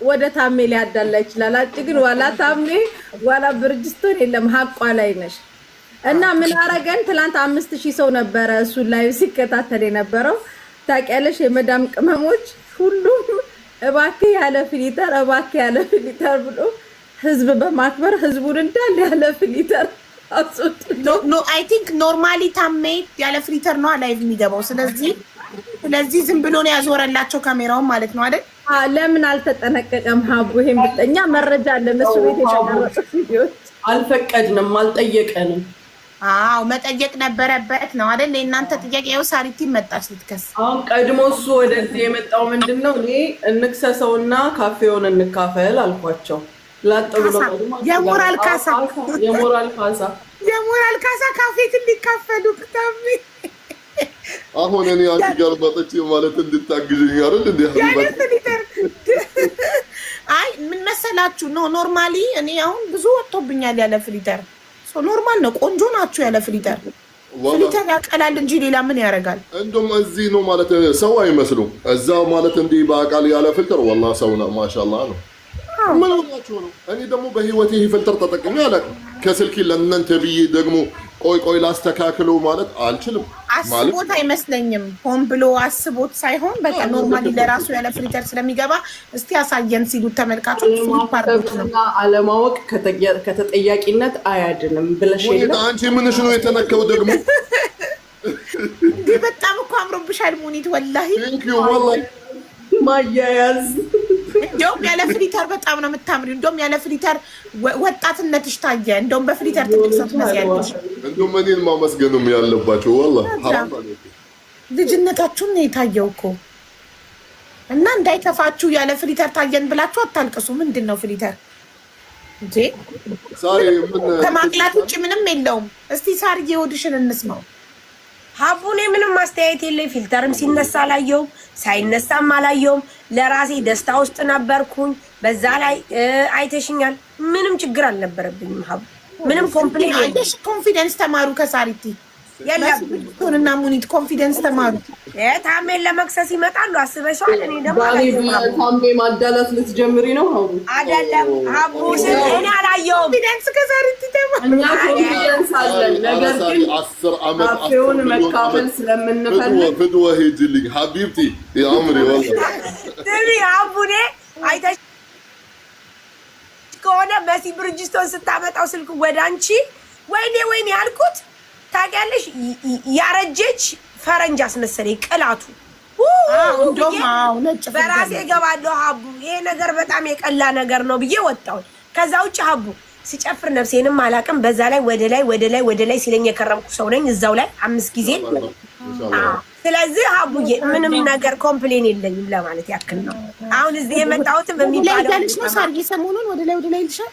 ወደ ታሜ ሊያዳላ ይችላል። አንቺ ግን ዋላ ታሜ ዋላ ብርጅስቶን የለም ሀቋ ላይ ነሽ። እና ምን አረገን? ትላንት 5000 ሰው ነበረ እሱን ላይ ሲከታተል የነበረው ታውቂያለሽ። የመዳም ቅመሞች ሁሉም እባክህ ያለ ፊልተር እባክህ ያለ ፊልተር ብሎ ህዝብ በማክበር ህዝቡን እንዳለ ያለ ፊልተር ኖ አይ ቲንክ ኖርማሊ ታሜ ያለ ፊልተር ነው ላይቭ የሚገባው። ስለዚህ ዝም ብሎ ነው ያዞረላቸው ካሜራውን ማለት ነው አይደል? ለምን አልተጠነቀቀም? ሀቡ ይሄን ብጠኛ መረጃ አለ። እነሱ ቤት የተቀረጹ ቪዲዮዎች አልፈቀድንም፣ አልጠየቀንም። አዎ መጠየቅ ነበረበት ነው አይደል? እናንተ ጥያቄ ያው ሳሪቲ መጣች ልትከስ። አሁን ቀድሞ እሱ ወደዚህ የመጣው ምንድነው? እኔ እንክሰሰውና ካፌውን እንካፈል አልኳቸው። ላጥሩ ነው የሞራል ካሳ ካፌት እንዲካፈሉ ታሜ አሁን እኔ አንቺ ጋር መጥቼ ማለት እንድታግዥኝ አይደል እንዴ? አይ ምን መሰላችሁ ነው ኖርማሊ እኔ አሁን ብዙ ወጥቶብኛል ያለ ፍሊተር ኖርማል ነው። ቆንጆ ናችሁ ያለ ፍሊተር ያቀላል እንጂ ሌላ ምን ያደርጋል? እንደውም እዚህ ነው ማለት ሰው አይመስሉም። እዛ ማለት እንዲህ በአቃል ያለ ፍልተር ወላሂ ሰው ነው ማሻአላህ ነው። ምን ሆናችሁ ነው? እኔ ደግሞ በህይወቴ ይሄ ፍልተር ተጠቅሜ አላውቅም። ከስልኪ ለእናንተ ብዬ ደግሞ ቆይ ላስተካክለው ማለት አልችልም። አስቦት አይመስለኝም። ሆን ብሎ አስቦት ሳይሆን በቃ ኖርማሊ ለራሱ ያለ ፍሊተር ስለሚገባ እስቲ ያሳየን ሲሉት ተመልካቾች አለማወቅ ከተጠያቂነት አያድንም ብለሽ የለ አንቺ ምንሽ ነው የተነከው ደግሞ በጣም እኮ አምሮብሻል ሙኒት ወላሂ ማያያዝ እንደውም ያለ ፍሊተር በጣም ነው የምታምሪው። እንደውም ያለ ፍሊተር ወጣትነትሽ ታየ። እንደውም በፍሊተር ትልቅ ሰው ትመስያለሽ። እንደውም እኔን ማመስገንም ያለባቸው ወላሂ ልጅነታችሁን ነው የታየው እኮ እና እንዳይከፋችሁ ያለ ፍሊተር ታየን ብላችሁ አታልቅሱ። ምንድን ነው ፍሊተር እንዴ? ከማቅላት ውጭ ምንም የለውም። እስቲ ሳርዬ ወድሽን እንስማው። ሀቡኔ ምንም ማስተያየት የለኝ። ፊልተርም ሲነሳ አላየውም፣ ሳይነሳም አላየውም። ለራሴ ደስታ ውስጥ ነበርኩኝ። በዛ ላይ አይተሽኛል። ምንም ችግር አልነበረብኝም። ሀቡ ምንም ኮምፕሌን አይደሽ። ኮንፊደንስ ተማሩ ከሳሪቲ ያለና ሙኒት ኮንፊደንስ ተማሩ። ታሜን ለመክሰስ ይመጣሉ። አስበሽዋል? እኔ ደግሞ ታሜ ማዳላት ልትጀምሪ ነው? አይደለም ሀቡ እኔ አላየውም። ኮንፊደንስ ከሳሪቲ ተማሩ። እኛ ኮንፊደንስ አለን፣ ነገር ግን 10 ዓመት ካፌውን መካፈል ስለምንፈልግ ፍድወ ሂጂልኝ ሀቢብቲ የአምሪ ወላሂ ትሪ ሀቡኔ አይተሽ ከሆነ መሲ ብርጅስቶን ስታመጣው ስልክ ወደ አንቺ ወይኔ ያልኩት ታውቂያለሽ፣ ያረጀች ፈረንጅ አስመሰለኝ ቅላቱ። በራሴ እገባለሁ ሀቡ ይሄ ነገር በጣም የቀላ ነገር ነው ብዬ ወጣሁ። ከዛ ውጭ ሀቡ ሲጨፍር ነፍሴንም አላውቅም። በዛ ላይ ወደ ላይ ሲለኝ የከረምኩ ሰው ነኝ እዛው ላይ 5 ጊዜ። ስለዚህ ሀቡዬ ምንም ነገር ኮምፕሌን የለኝም ለማለት ያክል ነው። አሁን እዚህ የመጣሁትም የሚባለው ነው ሳርዬ ሰሞኑን ወደ ላይ ይልሻል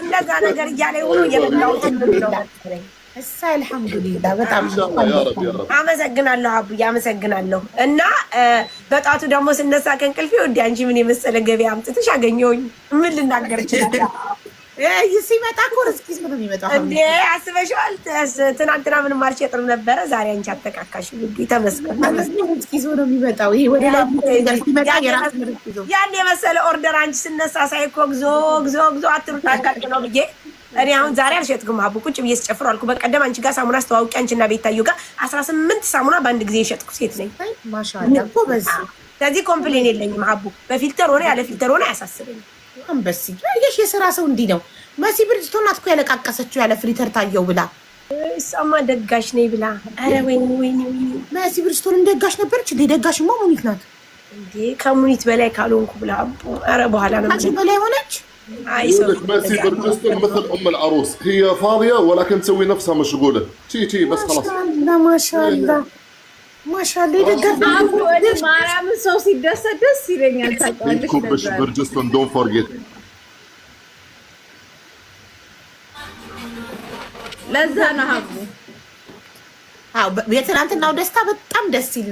እንደዛ ነገር እያለ ሆኖ የመጣሁት ነው። እሳ አልሐምዱሊላህ በጣም አመሰግናለሁ ሀቡዬ አመሰግናለሁ። እና በጣቱ ደግሞ ስነሳ ከእንቅልፌ ወዲ አንቺ ምን የመሰለ ገበያ አምጥተሽ አገኘሁኝ። ምን ልናገር ይችላል? ሲመጣ እኮ ርስኪስ ነው የሚመጣው እንዴ? አስበሽዋል? ትናንትና ምንም አልሸጥም ነበረ። ዛሬ አንቺ አተካካሽ ውዴ ተመስገን። ርስኪስ ነው የሚመጣው። ይሄ ወደ ላይ ሲመጣ የራስ ርስኪስ ያን የመሰለ ኦርደር አንቺ ስነሳ ሳይኮ ግዞ አትሩት አቃቅ ነው ብዬ እኔ አሁን ዛሬ አልሸጥኩም ሀቡ ቁጭ ብዬ ስጨፍር አልኩ። በቀደም አንቺ ጋር ሳሙና አስተዋውቂ አንቺና ቤታዩ ጋር 18 ሳሙና በአንድ ጊዜ የሸጥኩ ሴት ነኝ። ማሻአላህ እኮ በዛ። ስለዚህ ኮምፕሌን የለኝም ሀቡ። በፊልተር ሆነ ያለ ፊልተር ሆነ አያሳስበኝም። አንበሲ ያየሽ የሥራ ሰው እንዲህ ነው። መሲ ብርጅስቶን ናት እኮ ያለቃቀሰችው ያለ ፍሊተር ታየው ብላ እሷማ ደጋሽ ነኝ ብላ። ኧረ ወይኔ መሲ ብርጅስቶን ደጋሽ ነበረች እንዴ? ደጋሽማ ሙኒት ናት እንዴ? ከሙኒት በላይ ካልሆንኩ ብላ ኧረ በኋላ ነው አንቺ በላይ ሆነች። ميسي برجستون مثل ام العروس هي فاضيه ولكن تسوي نفسها مشغوله تي بس خلاص ما شاء الله يدقق ማርያም ሰው ሲደሰት ደስ ይለኛል። ታውቃለሽ كوبش برجستون دونت فورجيت ለዛ ነው ሀቡ። አዎ የትናንትናው ደስታ በጣም ደስ ይል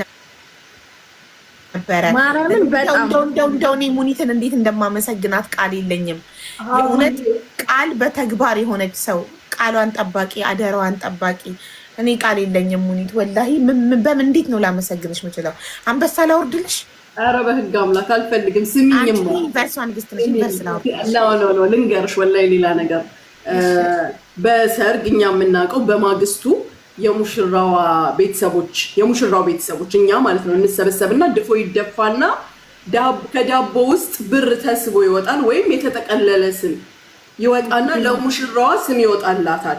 ነበረ። ማርያምን በጣም እንደው እኔ ሙኒትን እንዴት እንደማመሰግናት ቃል የለኝም። የእውነት ቃል በተግባር የሆነች ሰው ቃሏን ጠባቂ አደራዋን ጠባቂ እኔ ቃል የለኝም ሙኒት ወላሂ። በምን እንዴት ነው ላመሰግንሽ የምችለው? አንበሳ ላወርድልሽ ኧረ በህግ አምላክ አልፈልግም። ስሚኝም ነው ልንገርሽ፣ ወላሂ ሌላ ነገር በሰርግ እኛ የምናውቀው በማግስቱ የሙሽራው ቤተሰቦች እኛ ማለት ነው እንሰበሰብና ድፎ ይደፋና ከዳቦ ውስጥ ብር ተስቦ ይወጣል፣ ወይም የተጠቀለለ ስም ይወጣና ለሙሽራዋ ስም ይወጣላታል።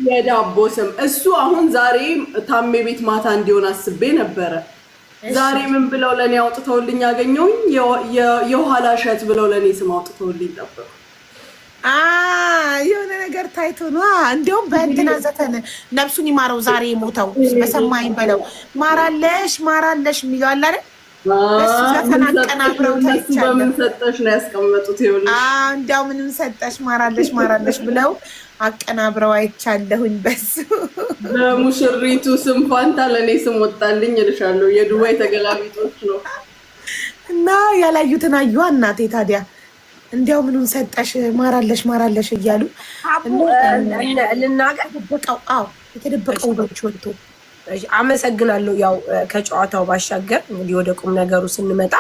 የዳቦ ስም እሱ አሁን ዛሬ ታሜ ቤት ማታ እንዲሆን አስቤ ነበረ። ዛሬ ምን ብለው ለእኔ አውጥተውልኝ ያገኘውኝ የኋላ እሸት ብለው ለእኔ ስም አውጥተውልኝ ነበር። የሆነ ነገር ታይቶ ነው። እንዲሁም በእንትና ዘፈን ነፍሱን ይማረው ዛሬ የሞተው በሰማኝ በለው ማራለሽ የሚለው አለ አይደል? እሱ ዘፈን አቀናብረው ታይቻለሁ። በምን ሰጠሽ ነው ያስቀመጡት? ይኸውልሽ እንዲያው ምንም ሰጠሽ ማራለሽ ብለው አቀናብረው አይቻለሁኝ። በሱ በሙሽሪቱ ስም ፋንታ ለእኔ ስም ወጣልኝ እልሻለሁ። የዱባይ ተገላቢጦች ነው እና ያላዩትን አዩ። እናቴ ታዲያ እንዲያው ምኑን ሰጠሽ ማራለሽ እያሉ ልናገር የተደበቀው ውበች ወጥቶ አመሰግናለሁ። ያው ከጨዋታው ባሻገር እንግዲህ ወደ ቁም ነገሩ ስንመጣ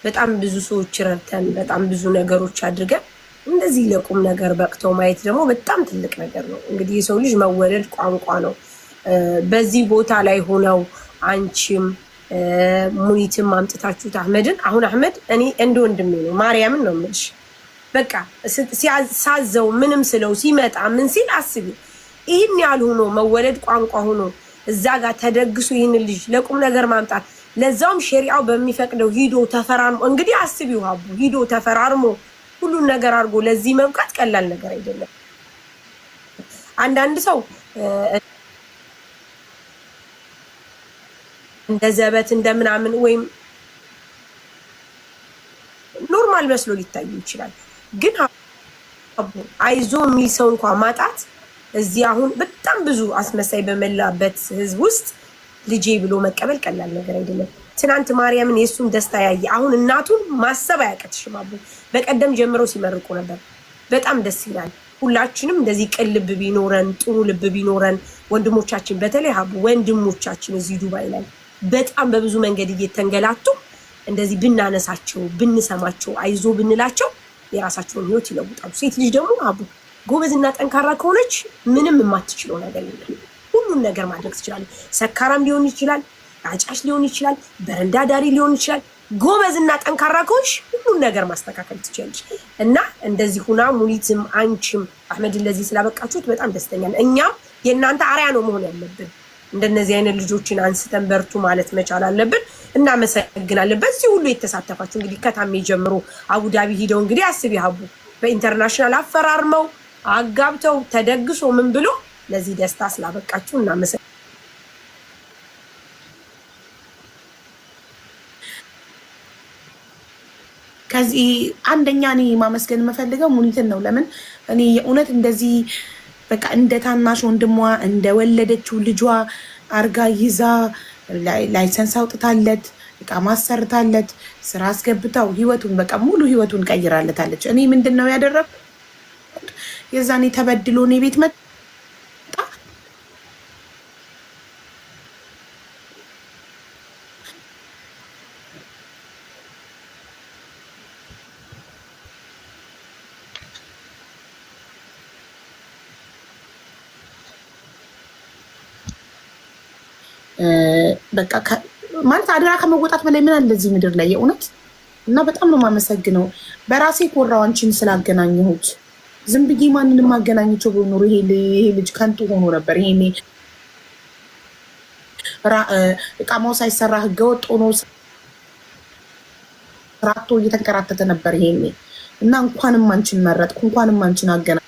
በጣም ብዙ ሰዎች ረድተን በጣም ብዙ ነገሮች አድርገን እንደዚህ ለቁም ነገር በቅተው ማየት ደግሞ በጣም ትልቅ ነገር ነው። እንግዲህ የሰው ልጅ መወለድ ቋንቋ ነው። በዚህ ቦታ ላይ ሆነው አንቺም ሙኒትም አምጥታችሁት አህመድን አሁን አህመድ እኔ እንደ ወንድሜ ነው ማርያምን ነው የምልሽ። በቃ ሳዘው ምንም ስለው ሲመጣ ምን ሲል አስቢ። ይህን ያህል ሆኖ መወለድ ቋንቋ ሆኖ እዛ ጋር ተደግሶ ይህን ልጅ ለቁም ነገር ማምጣት ለዛውም ሸሪዓው በሚፈቅደው ሂዶ ተፈራርሞ እንግዲህ አስቢው ሀቡ ሂዶ ተፈራርሞ ሁሉን ነገር አድርጎ ለዚህ መብቃት ቀላል ነገር አይደለም። አንዳንድ ሰው እንደ ዘበት እንደምናምን ወይም ኖርማል መስሎ ሊታዩ ይችላል። ግን አይዞ የሚል ሰው እንኳን ማጣት እዚህ አሁን በጣም ብዙ አስመሳይ በመላበት ህዝብ ውስጥ ልጄ ብሎ መቀበል ቀላል ነገር አይደለም። ትናንት ማርያምን የእሱን ደስታ ያየ አሁን እናቱን ማሰብ አያቀትሽም። አቡ በቀደም ጀምሮ ሲመርቁ ነበር። በጣም ደስ ይላል። ሁላችንም እንደዚህ ቅን ልብ ቢኖረን ጥሩ ልብ ቢኖረን ወንድሞቻችን በተለይ ሀቡ ወንድሞቻችን እዚህ ዱባይ ላይ በጣም በብዙ መንገድ እየተንገላቱ እንደዚህ ብናነሳቸው ብንሰማቸው አይዞ ብንላቸው የራሳቸውን ህይወት ይለውጣሉ። ሴት ልጅ ደግሞ አቡ ጎበዝና ጠንካራ ከሆነች ምንም የማትችለው ነገር የለም። ሁሉን ነገር ማድረግ ትችላለች። ሰካራም ሊሆን ይችላል፣ አጫሽ ሊሆን ይችላል፣ በረንዳ ዳሪ ሊሆን ይችላል። ጎበዝና ጠንካራ ከሆንሽ ሁሉን ነገር ማስተካከል ትችላለች። እና እንደዚህ ሁና ሙኒትም አንቺም አህመድን ለዚህ ስላበቃችሁት በጣም ደስተኛ ነን። እኛም የእናንተ አርያ ነው መሆን ያለብን። እንደነዚህ አይነት ልጆችን አንስተን በርቱ ማለት መቻል አለብን። እናመሰግናለን። በዚህ ሁሉ የተሳተፋችሁ እንግዲህ ከታሜ ጀምሮ አቡዳቢ ሂደው እንግዲህ አስቢ ሀቡ በኢንተርናሽናል አፈራርመው አጋብተው ተደግሶ ምን ብሎ ለዚህ ደስታ ስላበቃችሁ እናመሰግናለን። ከዚህ አንደኛ እኔ ማመስገን የምፈልገው ሙኒትን ነው። ለምን እኔ የእውነት እንደዚህ በቃ እንደ ታናሽ ወንድሟ እንደወለደችው ልጇ አርጋ ይዛ ላይሰንስ አውጥታለት በቃ ማሰርታለት ስራ አስገብታው ህይወቱን በቃ ሙሉ ህይወቱን ቀይራለታለች። እኔ ምንድን ነው ያደረኩት? የዛኔ ተበድሎ እኔ ቤት መጣ በቃ ማለት አድራ ከመወጣት በላይ ምን አለ እዚህ ምድር ላይ የእውነት። እና በጣም ነው የማመሰግነው። በራሴ ኮራው አንቺን ስላገናኘሁት። ዝም ብዬ ማንንም አገናኝቸው በኖሩ ይሄ ልጅ ከንቱ ሆኖ ነበር። ይሄኔ እቃማው ሳይሰራ ህገወጥ ሆኖ ስራቶ እየተንከራተተ ነበር ይሄኔ። እና እንኳንም አንቺን መረጥኩ፣ እንኳንም አንቺን አገናኘሁት።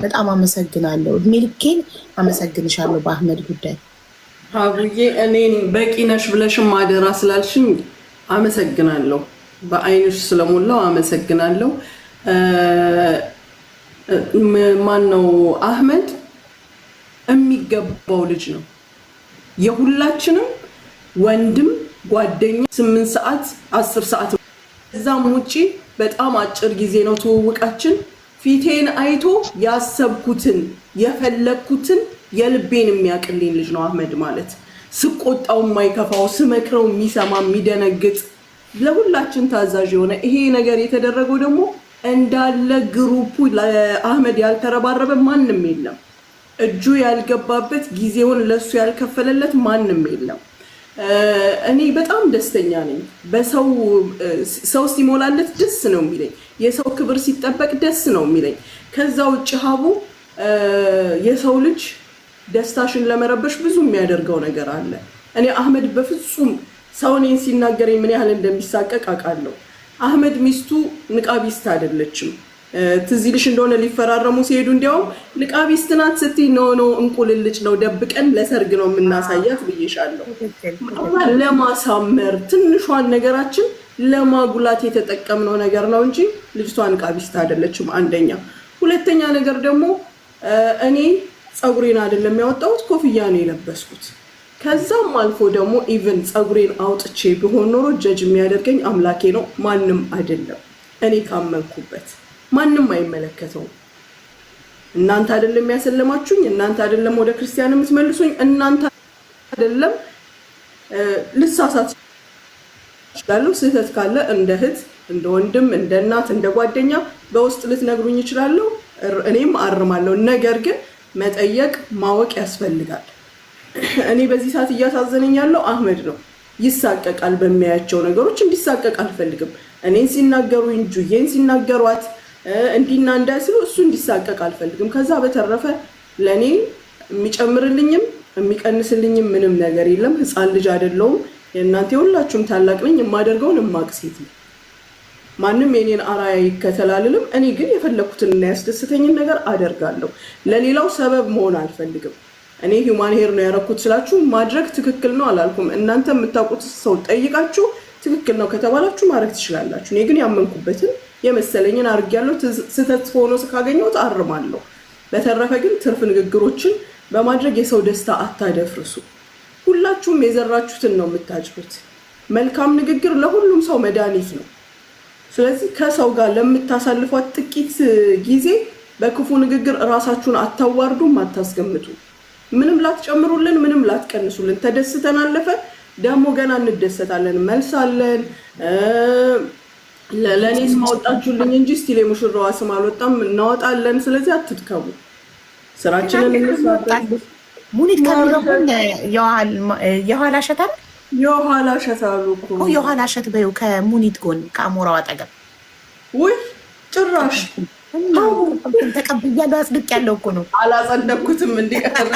በጣም አመሰግናለሁ። እድሜ ልኬን አመሰግንሻለሁ በአህመድ ጉዳይ። ሀቡዬ እኔን በቂ ነሽ ብለሽም አደራ ስላልሽኝ አመሰግናለሁ። በአይንሽ ስለሞላው አመሰግናለሁ። ማን ነው አህመድ? የሚገባው ልጅ ነው። የሁላችንም ወንድም ጓደኛ 8 ሰዓት 10 ሰዓት እዛም ውጪ በጣም አጭር ጊዜ ነው ትውውቃችን። ፊቴን አይቶ ያሰብኩትን የፈለግኩትን የልቤን የሚያቅልኝ ልጅ ነው አህመድ ማለት። ስቆጣው የማይከፋው፣ ስመክረው የሚሰማ የሚደነግጥ፣ ለሁላችን ታዛዥ የሆነ ይሄ ነገር የተደረገው ደግሞ እንዳለ ግሩፑ ለአህመድ ያልተረባረበ ማንም የለም። እጁ ያልገባበት ጊዜውን ለሱ ያልከፈለለት ማንም የለም። እኔ በጣም ደስተኛ ነኝ። ሰው ሲሞላለት ደስ ነው የሚለኝ። የሰው ክብር ሲጠበቅ ደስ ነው የሚለኝ። ከዛ ውጭ ሀቡ የሰው ልጅ ደስታሽን ለመረበሽ ብዙ የሚያደርገው ነገር አለ። እኔ አህመድ በፍጹም ሰው እኔን ሲናገረኝ ምን ያህል እንደሚሳቀቅ አውቃለሁ። አህመድ ሚስቱ ንቃቢስት አይደለችም። ትዝ ይልሽ እንደሆነ ሊፈራረሙ ሲሄዱ እንዲያውም ንቃቢስት ናት ስትይ ነው እንቁልልጭ ነው ደብቀን ለሰርግ ነው የምናሳያት ብዬሻለሁ። ለማሳመር ትንሿን ነገራችን ለማጉላት የተጠቀምነው ነገር ነው እንጂ ልጅቷ ንቃቢስት አይደለችም። አንደኛ። ሁለተኛ ነገር ደግሞ እኔ ፀጉሬን አይደለም ያወጣሁት፣ ኮፍያ ነው የለበስኩት። ከዛም አልፎ ደግሞ ኢቭን ፀጉሬን አውጥቼ ቢሆን ኖሮ ጀጅ የሚያደርገኝ አምላኬ ነው፣ ማንም አይደለም። እኔ ካመንኩበት ማንም አይመለከተውም። እናንተ አይደለም ያሰለማችሁኝ፣ እናንተ አይደለም ወደ ክርስቲያን የምትመልሱኝ፣ እናንተ አይደለም ልሳሳት ይችላለሁ። ስህተት ካለ እንደ እህት፣ እንደ ወንድም፣ እንደ እናት፣ እንደ ጓደኛ በውስጥ ልትነግሩኝ ይችላለሁ። እኔም አርማለሁ። ነገር ግን መጠየቅ ማወቅ ያስፈልጋል። እኔ በዚህ ሰዓት እያሳዘነኝ ያለው አህመድ ነው። ይሳቀቃል በሚያያቸው ነገሮች። እንዲሳቀቅ አልፈልግም። እኔን ሲናገሩኝ፣ ጁዬን ሲናገሯት እንዲና እንዳይስሉ እሱ እንዲሳቀቅ አልፈልግም። ከዛ በተረፈ ለእኔ የሚጨምርልኝም የሚቀንስልኝም ምንም ነገር የለም። ህፃን ልጅ አይደለሁም። የእናንተ ሁላችሁም ታላቅ ነኝ። የማደርገውን የማቅ ሴት ነው። ማንም የኔን አራያ ይከተላልልም። እኔ ግን የፈለኩትን እና ያስደስተኝን ነገር አደርጋለሁ። ለሌላው ሰበብ መሆን አልፈልግም። እኔ ሂውማን ሄር ነው ያደረኩት ስላችሁ ማድረግ ትክክል ነው አላልኩም። እናንተ የምታውቁት ሰው ጠይቃችሁ ትክክል ነው ከተባላችሁ ማድረግ ትችላላችሁ። እኔ ግን ያመንኩበትን የመሰለኝን አድርጌያለሁ። ስህተት ሆኖ ካገኘሁት አርማለሁ። በተረፈ ግን ትርፍ ንግግሮችን በማድረግ የሰው ደስታ አታደፍርሱ። ሁላችሁም የዘራችሁትን ነው የምታጭዱት። መልካም ንግግር ለሁሉም ሰው መድኃኒት ነው። ስለዚህ ከሰው ጋር ለምታሳልፏት ጥቂት ጊዜ በክፉ ንግግር እራሳችሁን አታዋርዱም፣ አታስገምቱ። ምንም ላትጨምሩልን፣ ምንም ላትቀንሱልን። ተደስተን አለፈ። ደግሞ ገና እንደሰታለን፣ መልሳለን። ለእኔ ስም አወጣችሁልኝ እንጂ ስቲል የሙሽራዋ ስም አልወጣም፣ እናወጣለን። ስለዚህ አትድከሙ፣ ስራችንን እንስራለን። ሙኒት ከሚለውን የኋላ ሸት አለ። የኋላ ሸት አሉ እኮ የኋላ ሸት በይው፣ ከሙኒት ጎን ከአሞራው አጠገብ። ውይ ጭራሽ ተቀብያለሁ፣ አጽድቄያለሁ እኮ ነው። አላጸደኩትም። እንዲቀር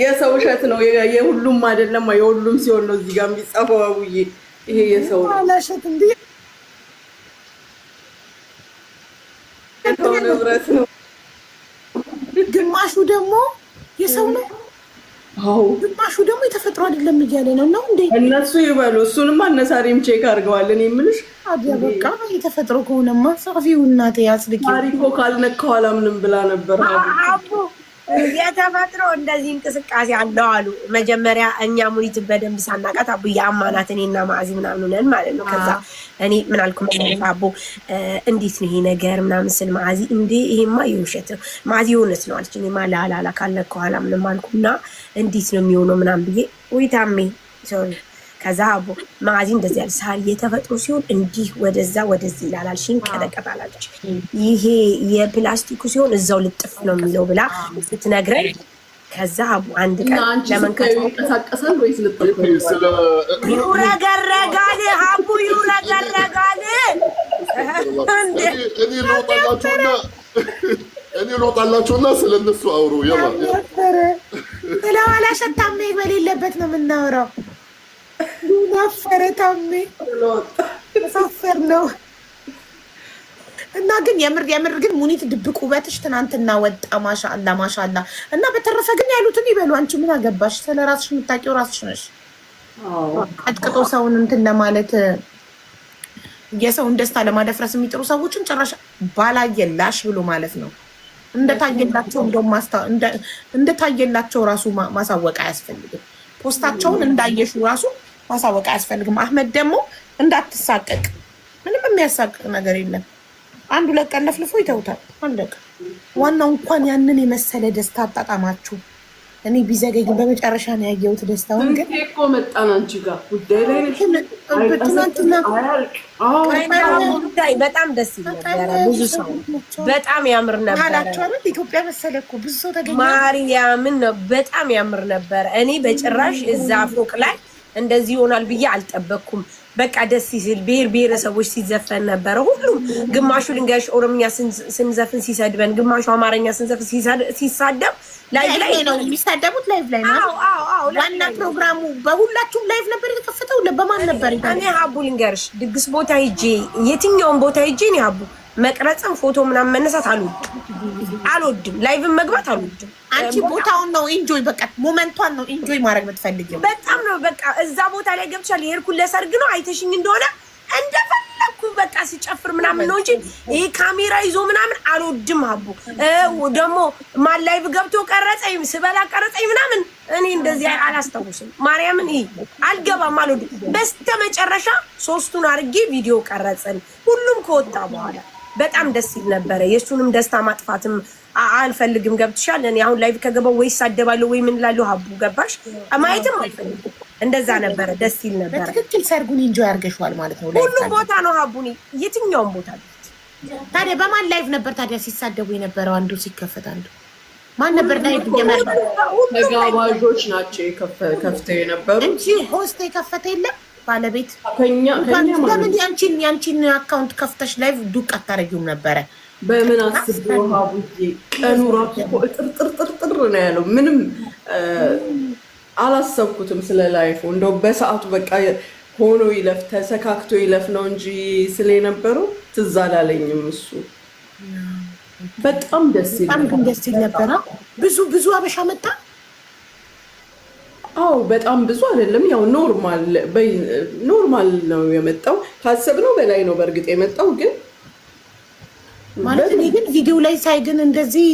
የሰው እሸት ነው። የሁሉም አይደለም፣ የሁሉም ሲሆን ነው እዚህ ጋር የሚጻፈው። አቡዬ ይሄ የሰው አላሸት እንዴ ንብረት ነው። ግማሹ ደግሞ የሰው ነው። አዎ ግማሹ ደግሞ የተፈጥሮ አይደለም እያለ ነው እንዴ? እነሱ ይበሉ። እሱንም አነሳሪም ቼክ አድርገዋል። እኔ የምልሽ አዲያ በቃ የተፈጥሮ ከሆነማ ጻፊው እናቴ ያጽድቂ። ታሪኮ ካልነካው አላምንም ብላ ነበር። የተፈጥሮ እንደዚህ እንቅስቃሴ አለው አሉ። መጀመሪያ እኛ ሙኒትን በደንብ ሳናቃት አቡ የአማናት እኔና ማዕዚ ምናምን ነን ማለት ነው። ከዛ እኔ ምን አልኩ መሰለሽ አቡ እንዴት ነው ይሄ ነገር ምናምን ስል ማዕዚ እንዴ ይሄማ የውሸት ነው ማዕዚ የእውነት ነው አለች። እኔማ ላላላ ካልነካው አላምንም አልኩና እንዴት ነው የሚሆነው ምናምን ብዬ ወይታሜ ሶሪ። ከዛ አቡ ማዕዚ እንደዚህ ያለ ሳል የተፈጥሮ ሲሆን እንዲህ ወደዛ ወደዚህ ይላል ሽንቀለቀጣላለች። ይሄ የፕላስቲኩ ሲሆን እዛው ልጥፍ ነው የሚለው ብላ ስትነግረን፣ ከዛ አቡ አንድ ቀን ለመንካት ይንቀሳቀሳል ወይስ ልጥፍ ይውረገረጋል? አቡ ይውረገረጋል። እኔ ልወጣላችሁና ስለነሱ አውሩ። ስለኋላ ሸታሜ በሌለበት ነው የምናወራው። ናፈረ ታሜ ተሳፈር ነው። እና ግን የምር ግን ሙኒት ድብቅ ውበትሽ ትናንትና ወጣ። ማሻአላ ማሻአላ። እና በተረፈ ግን ያሉትን ይበሉ። አንቺ ምን አገባሽ? ስለ ራስሽ የምታውቂው ራስሽ ነሽ። ቀጥቅጦ ሰውን እንትን ለማለት የሰውን ደስታ ለማደፍረስ የሚጥሩ ሰዎችን ጭራሽ ባላየላሽ ብሎ ማለት ነው። እንደታየላቸው ራሱ ማሳወቅ አያስፈልግም። ፖስታቸውን እንዳየሹ ራሱ ማሳወቅ አያስፈልግም። አህመድ ደግሞ እንዳትሳቀቅ፣ ምንም የሚያሳቅቅ ነገር የለም። አንድ ሁለት ቀን ለፍልፎ ይተውታል። አለቀ። ዋናው እንኳን ያንን የመሰለ ደስታ አጣጣማችሁ። እኔ ቢዘገይም በመጨረሻ ነው ያየሁት ደስታውን። ግን እኮ መጣን አንቺ ጋር ጉዳይ ላይ ነሽ። ትናንትና ጉዳይ በጣም ደስ ይል ነበረ። ብዙ ሰው በጣም ያምር ነበረ። አላችሁ አይደል? ኢትዮጵያ መሰለ እኮ ብዙ ሰው ተገኘ። ማርያምን ነው በጣም ያምር ነበረ። እኔ በጭራሽ እዛ ፎቅ ላይ እንደዚህ ይሆናል ብዬ አልጠበቅኩም። በቃ ደስ ሲል ብሔር ብሔረሰቦች ሲዘፈን ነበረ። ሁሉም ግማሹ ልንገርሽ ኦሮምኛ ስንዘፍን ሲሰድበን፣ ግማሹ አማርኛ ስንዘፍን ሲሳደብ ላይቭ ላይ ነው የሚሳደቡት። ላይቭ ላይ ነው። ዋና ፕሮግራሙ በሁላችሁም ላይቭ ነበር የተከፈተው። በማን ነበር? እኔ ሀቡ ልንገርሽ ድግስ ቦታ ሂጄ የትኛውን ቦታ ሂጄ እኔ ሀቡ መቅረጽም ፎቶ ምናምን መነሳት አልወድም። ላይቭን መግባት አልወድም። አንቺ ቦታውን ነው ኢንጆይ፣ በቃ ሞመንቷን ነው ኢንጆይ ማድረግ የምትፈልጊው። በጣም ነው በቃ እዛ ቦታ ላይ ገብቻለሁ። የሄድኩት ለሰርግ ነው። አይተሽኝ እንደሆነ እንደፈለኩ በቃ ሲጨፍር ምናምን ነው እንጂ ይሄ ካሜራ ይዞ ምናምን አልወድም። ሀቡ ደግሞ ማን ላይቭ ገብቶ ቀረጸኝ፣ ስበላ ቀረጸኝ ምናምን እኔ እንደዚህ አላስታውስም። ማርያምን ይሄ አልገባም፣ አልወድም። በስተመጨረሻ ሶስቱን አድርጌ ቪዲዮ ቀረጽን። ሁሉም ከወጣ በኋላ በጣም ደስ ይል ነበረ። የእሱንም ደስታ ማጥፋትም አልፈልግም። ገብትሻል? እኔ አሁን ላይቭ ከገባው ወይ ሳደባለሁ ወይ ምን እላለሁ። ሀቡ ገባሽ? ማየትም አልፈልግም። እንደዛ ነበረ፣ ደስ ይል ነበረ። በትክክል ሰርጉን ኢንጆይ አድርገሽዋል ማለት ነው። ሁሉም ቦታ ነው ሀቡኒ፣ የትኛውም ቦታ ነው። ታዲያ በማን ላይቭ ነበር ታዲያ ሲሳደቡ የነበረው? አንዱ ሲከፈት አንዱ ማን ነበር ላይቭ ጀመረ? ተጋባዦች ናቸው ከፍተው የነበሩ እንጂ ሆስት የከፈተ የለም። ባለቤት ከኛ ለምን ያንቺን አካውንት ከፍተሽ ላይቭ ዱቅ አታረጊውም ነበረ? በምን አስበው ሀቡዬ፣ ቀኑ ራሱ እኮ ጥርጥር ነው ያለው። ምንም አላሰብኩትም ስለ ላይፉ። እንደው በሰዓቱ በቃ ሆኖ ይለፍ ተሰካክቶ ይለፍ ነው እንጂ ስለ የነበረው ትዝ አላለኝም። እሱ በጣም ደስ ይል ነበረ። ብዙ አበሻ መጣ። አዎ በጣም ብዙ አይደለም። ያው ኖርማል ነው የመጣው። ካሰብነው በላይ ነው በእርግጥ የመጣው። ግን ማለት እኔ ግን ቪዲዮ ላይ ሳይ ግን እንደዚህ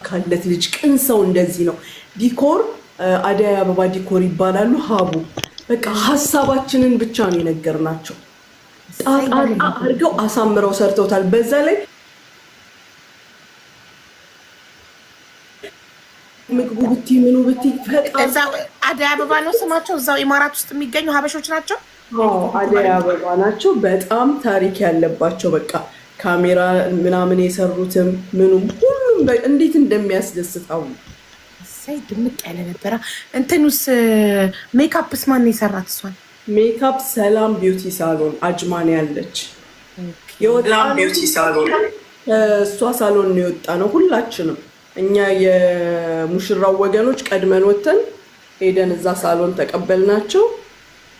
ካለት ልጅ ቅን ሰው እንደዚህ ነው። ዲኮር አደይ አበባ ዲኮር ይባላሉ። ሀቡ በቃ ሀሳባችንን ብቻ ነው የነገርናቸው። ጣጣ አድርገው አሳምረው ሰርተውታል። በዛ ላይ ምግቡ ብቲ ምኑ ብቲ እዛው አደይ አበባ ነው ስማቸው። እዛው ኢማራት ውስጥ የሚገኙ ሀበሾች ናቸው። አደይ አበባ ናቸው። በጣም ታሪክ ያለባቸው በቃ ካሜራ ምናምን የሰሩትም ምኑም ሁሉም እንዴት እንደሚያስደስታው ሳይ ድምቅ ያለ ነበረ። እንትኑስ ሜካፕስ ማን የሰራት? እሷን ሜካፕ ሰላም ቢዩቲ ሳሎን አጅማን ያለች የወጣም ቢዩቲ ሳሎን እሷ ሳሎን ነው የወጣ ነው። ሁላችንም እኛ የሙሽራው ወገኖች ቀድመን ወተን ሄደን እዛ ሳሎን ተቀበልናቸው።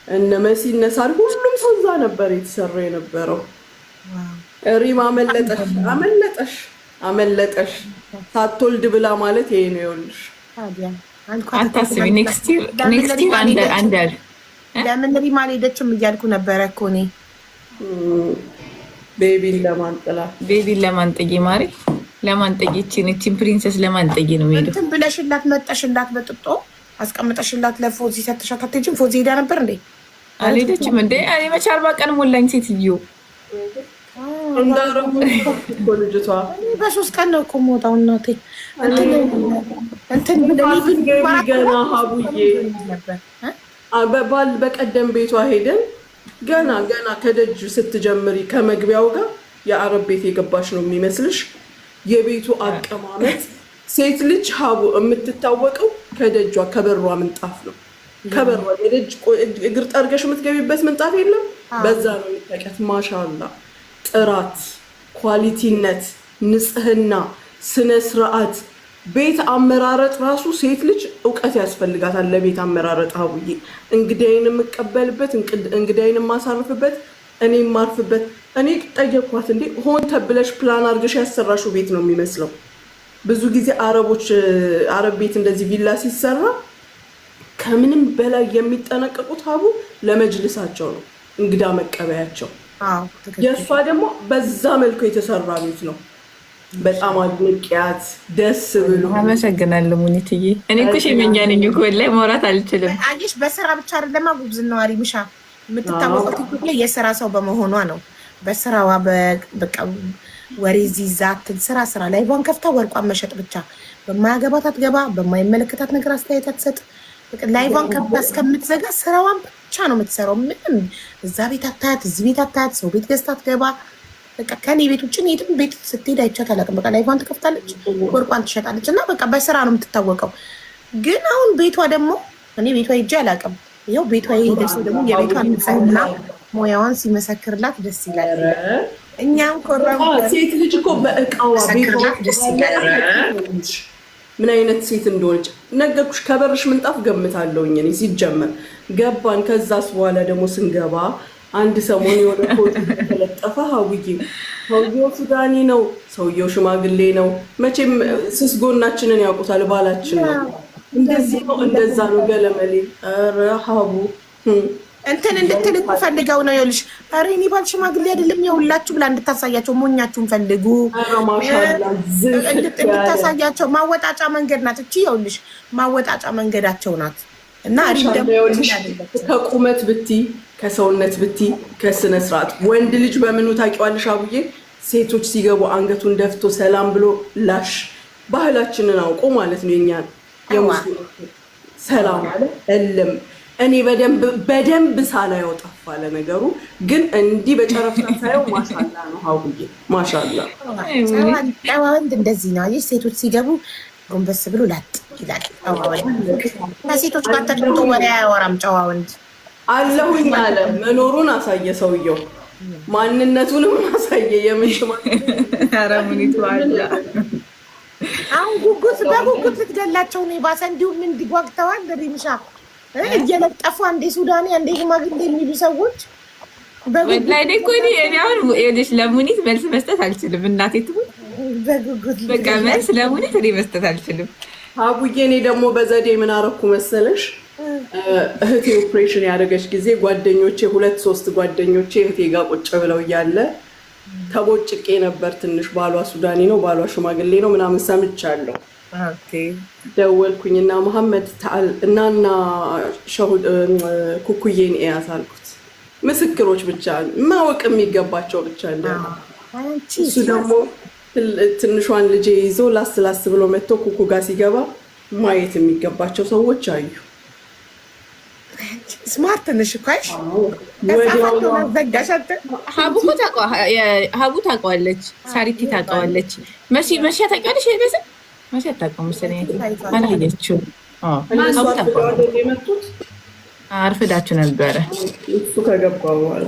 እነ መሲ እነ ሳሪ ሁሉም ሰው እዛ ነበር የተሰራ የነበረው። ሪም አመለጠሽ ሳትወልድ ብላ ማለት ይሄ ነው። ይኸውልሽ አታስቢ፣ ኔክስት ይር አንድ ያል ለምን ሪም አልሄደችም እያልኩ ነበረ እኮ እኔ። ቤቢን ለማንጠጊ ማሪ ለማንጠጊ እቺን ፕሪንሰስ ለማንጠጊ ነው የሚሄደው። እንትን ብለሽላት መጠሽላት በጥጦ አስቀምጠሽላት ለፎዚ ሰጥሻት አትሄጂም? ፎዚ ሄዳ ነበር እንዴ? አልሄደችም እንዴ? እኔ መቼ 40 ቀን ሞላኝ ሴትዮ። ልጅቷ በ3 ቀን ነው እኮ የምወጣው እናቴ። እንትን ገና ሀቡዬ በቀደም ቤቷ ሄደን ገና ከደጅ ስትጀምሪ ከመግቢያው ጋር የአረብ ቤት የገባሽ ነው የሚመስልሽ። የቤቱ አቀማመጥ ሴት ልጅ ሀቡ የምትታወቀው ከደጇ ከበሯ ምንጣፍ ነው። ከበሯ የደጅ እግር ጠርገሽ የምትገቢበት ምንጣፍ የለም። በዛ ነው የሚታወቀት። ማሻአላ ጥራት፣ ኳሊቲነት፣ ንጽህና፣ ስነ ስርዓት፣ ቤት አመራረጥ ራሱ ሴት ልጅ እውቀት ያስፈልጋታል ለቤት አመራረጥ። ሀቡዬ እንግዳይን የምቀበልበት፣ እንግዳይን የማሳርፍበት፣ እኔ የማርፍበት። እኔ ጠየኳት እንዴ ሆን ተብለሽ ፕላን አድርገሽ ያሰራሽው ቤት ነው የሚመስለው። ብዙ ጊዜ አረብ ቤት እንደዚህ ቪላ ሲሰራ ከምንም በላይ የሚጠነቀቁት ሀቡ ለመጅልሳቸው ነው፣ እንግዳ መቀበያቸው። የእሷ ደግሞ በዛ መልኩ የተሰራ ቤት ነው። በጣም አድንቂያት ደስ ብሎ። አመሰግናለሁ ሙኒትዬ። እኔ እኮ ሸመኛ ነኝ እኮ ላይ ማውራት አልችልም። አየሽ በስራ ብቻ አይደለም ጉብዝና ዋሪ ምሻ የምትታወቀው ቲክቶክ ላይ የስራ ሰው በመሆኗ ነው። በስራዋ በቃ ወሬ ዚዛት ስራ ላይቫን ከፍታ ወርቋን መሸጥ ብቻ በማያገባት አትገባ፣ በማይመለከታት ነገር አስተያየት አትሰጥ። ላይቫን ከፍታ እስከምትዘጋ ስራዋን ብቻ ነው የምትሰራው። ምንም እዛ ቤት አታያት፣ እዚህ ቤት አታያት፣ ሰው ቤት ገዝታ አትገባ። በቃ ከኔ ቤት ውጭ የትም ቤት ስትሄድ አይቻት አላውቅም። በቃ ላይቫን ትከፍታለች፣ ወርቋን ትሸጣለች እና በቃ በስራ ነው የምትታወቀው። ግን አሁን ቤቷ ደግሞ እኔ ቤቷ ሄጄ አላውቅም። ይኸው ቤቷ የሄደ ሰው ደግሞ የቤቷን ንጽህና ሙያዋን ሲመሰክርላት ደስ ይላል። እኛም ሴት ልጅ እኮ በእቃዋ ቤቷ ደስ ይላል። ምን አይነት ሴት እንደሆነች ነገርኩሽ። ከበርሽ ምንጣፍ ገምታለሁኝ እኔ ሲጀመር ገባን። ከዛስ በኋላ ደግሞ ስንገባ አንድ ሰሞን የሆነ ፎቶ ተለጠፈ። ሰውየው ሱዳኒ ነው፣ ሰውየው ሽማግሌ ነው። መቼም ስስ ጎናችንን ያውቁታል፣ ባላችን ነው። እንደዚህ ነው እንደዛ ነው ገለመሌ። ኧረ ሀቡ እንትን እንድትልቁ ፈልገው ነው ይኸውልሽ። ኧረ እኔ ባል ሽማግሌ አይደለም የሁላችሁ ብላ እንድታሳያቸው ሞኛችሁን ፈልጉ እንድታሳያቸው። ማወጣጫ መንገድ ናት እቺ ይኸውልሽ፣ ማወጣጫ መንገዳቸው ናት። እና ከቁመት ብቲ ከሰውነት ብቲ ከስነ ስርዓት ወንድ ልጅ በምኑ ታውቂዋለሽ አቡዬ? ሴቶች ሲገቡ አንገቱን ደፍቶ ሰላም ብሎ ላሽ ባህላችንን አውቆ ማለት ነው። የኛን የሙስሊም ሰላም አለ እልም እኔ በደንብ ሳላየው ጠፋ ለነገሩ። ግን እንዲህ በጨረፍታ ሳየው ማሻላ ነው አቡዬ፣ ማሻላ። ጨዋ ወንድ እንደዚህ ነው። አየሽ ሴቶች ሲገቡ ጎንበስ ብሎ ላጥ ይላል። ከሴቶች ጋር ተቀምጦ ወሬ አያወራም ጨዋ ወንድ። አለሁኝ አለ መኖሩን አሳየ ሰውየው፣ ማንነቱንም አሳየ። የምንሽማ አረሙኒቱ አለ። አሁን በጉጉት ልትገላቸው ነው የባሰ። እንዲሁም እንዲጓግተዋል ሪምሻ እየለጠፉ አንዴ ሱዳኔ አንዴ ሽማግሌ የሚሉ ሰዎች ላይ እኮ እኔ አሁን ይኸውልሽ ለሙኒት መልስ መስጠት አልችልም። እናቴ ትሙት በጉጉት በቃ መልስ ለሙኒት እኔ መስጠት አልችልም። አቡዬ እኔ ደግሞ በዘዴ ምን አደረኩ መሰለሽ? እህቴ ኦፕሬሽን ያደረገች ጊዜ ጓደኞቼ 2-3 ጓደኞቼ እህቴ ጋር ቁጭ ብለው እያለ ተቦጭቄ ነበር። ትንሽ ባሏ ሱዳኒ ነው፣ ባሏ ሽማግሌ ነው ምናምን ሰምቻለሁ። ደወልኩኝና መሐመድ ታል እናና ኩኩዬን እያት አልኩት። ምስክሮች ብቻ ማወቅ የሚገባቸው ብቻ እንደ እሱ ደግሞ ትንሿን ልጄ ይዞ ላስ ብሎ መጥቶ ኩኩ ጋር ሲገባ ማየት የሚገባቸው ሰዎች አዩ። ስማርት ነሽ እኮ አይሽ። ሀቡ ታውቀዋለች፣ ሳሪቲ ታውቀዋለች፣ መሲ ታውቂዋለሽ? ይበዛል መሲ አታውቀውም መሰለኝ፣ አላየችውም። አርፍዳችሁ ነበረ። እሱ ከገባ በኋላ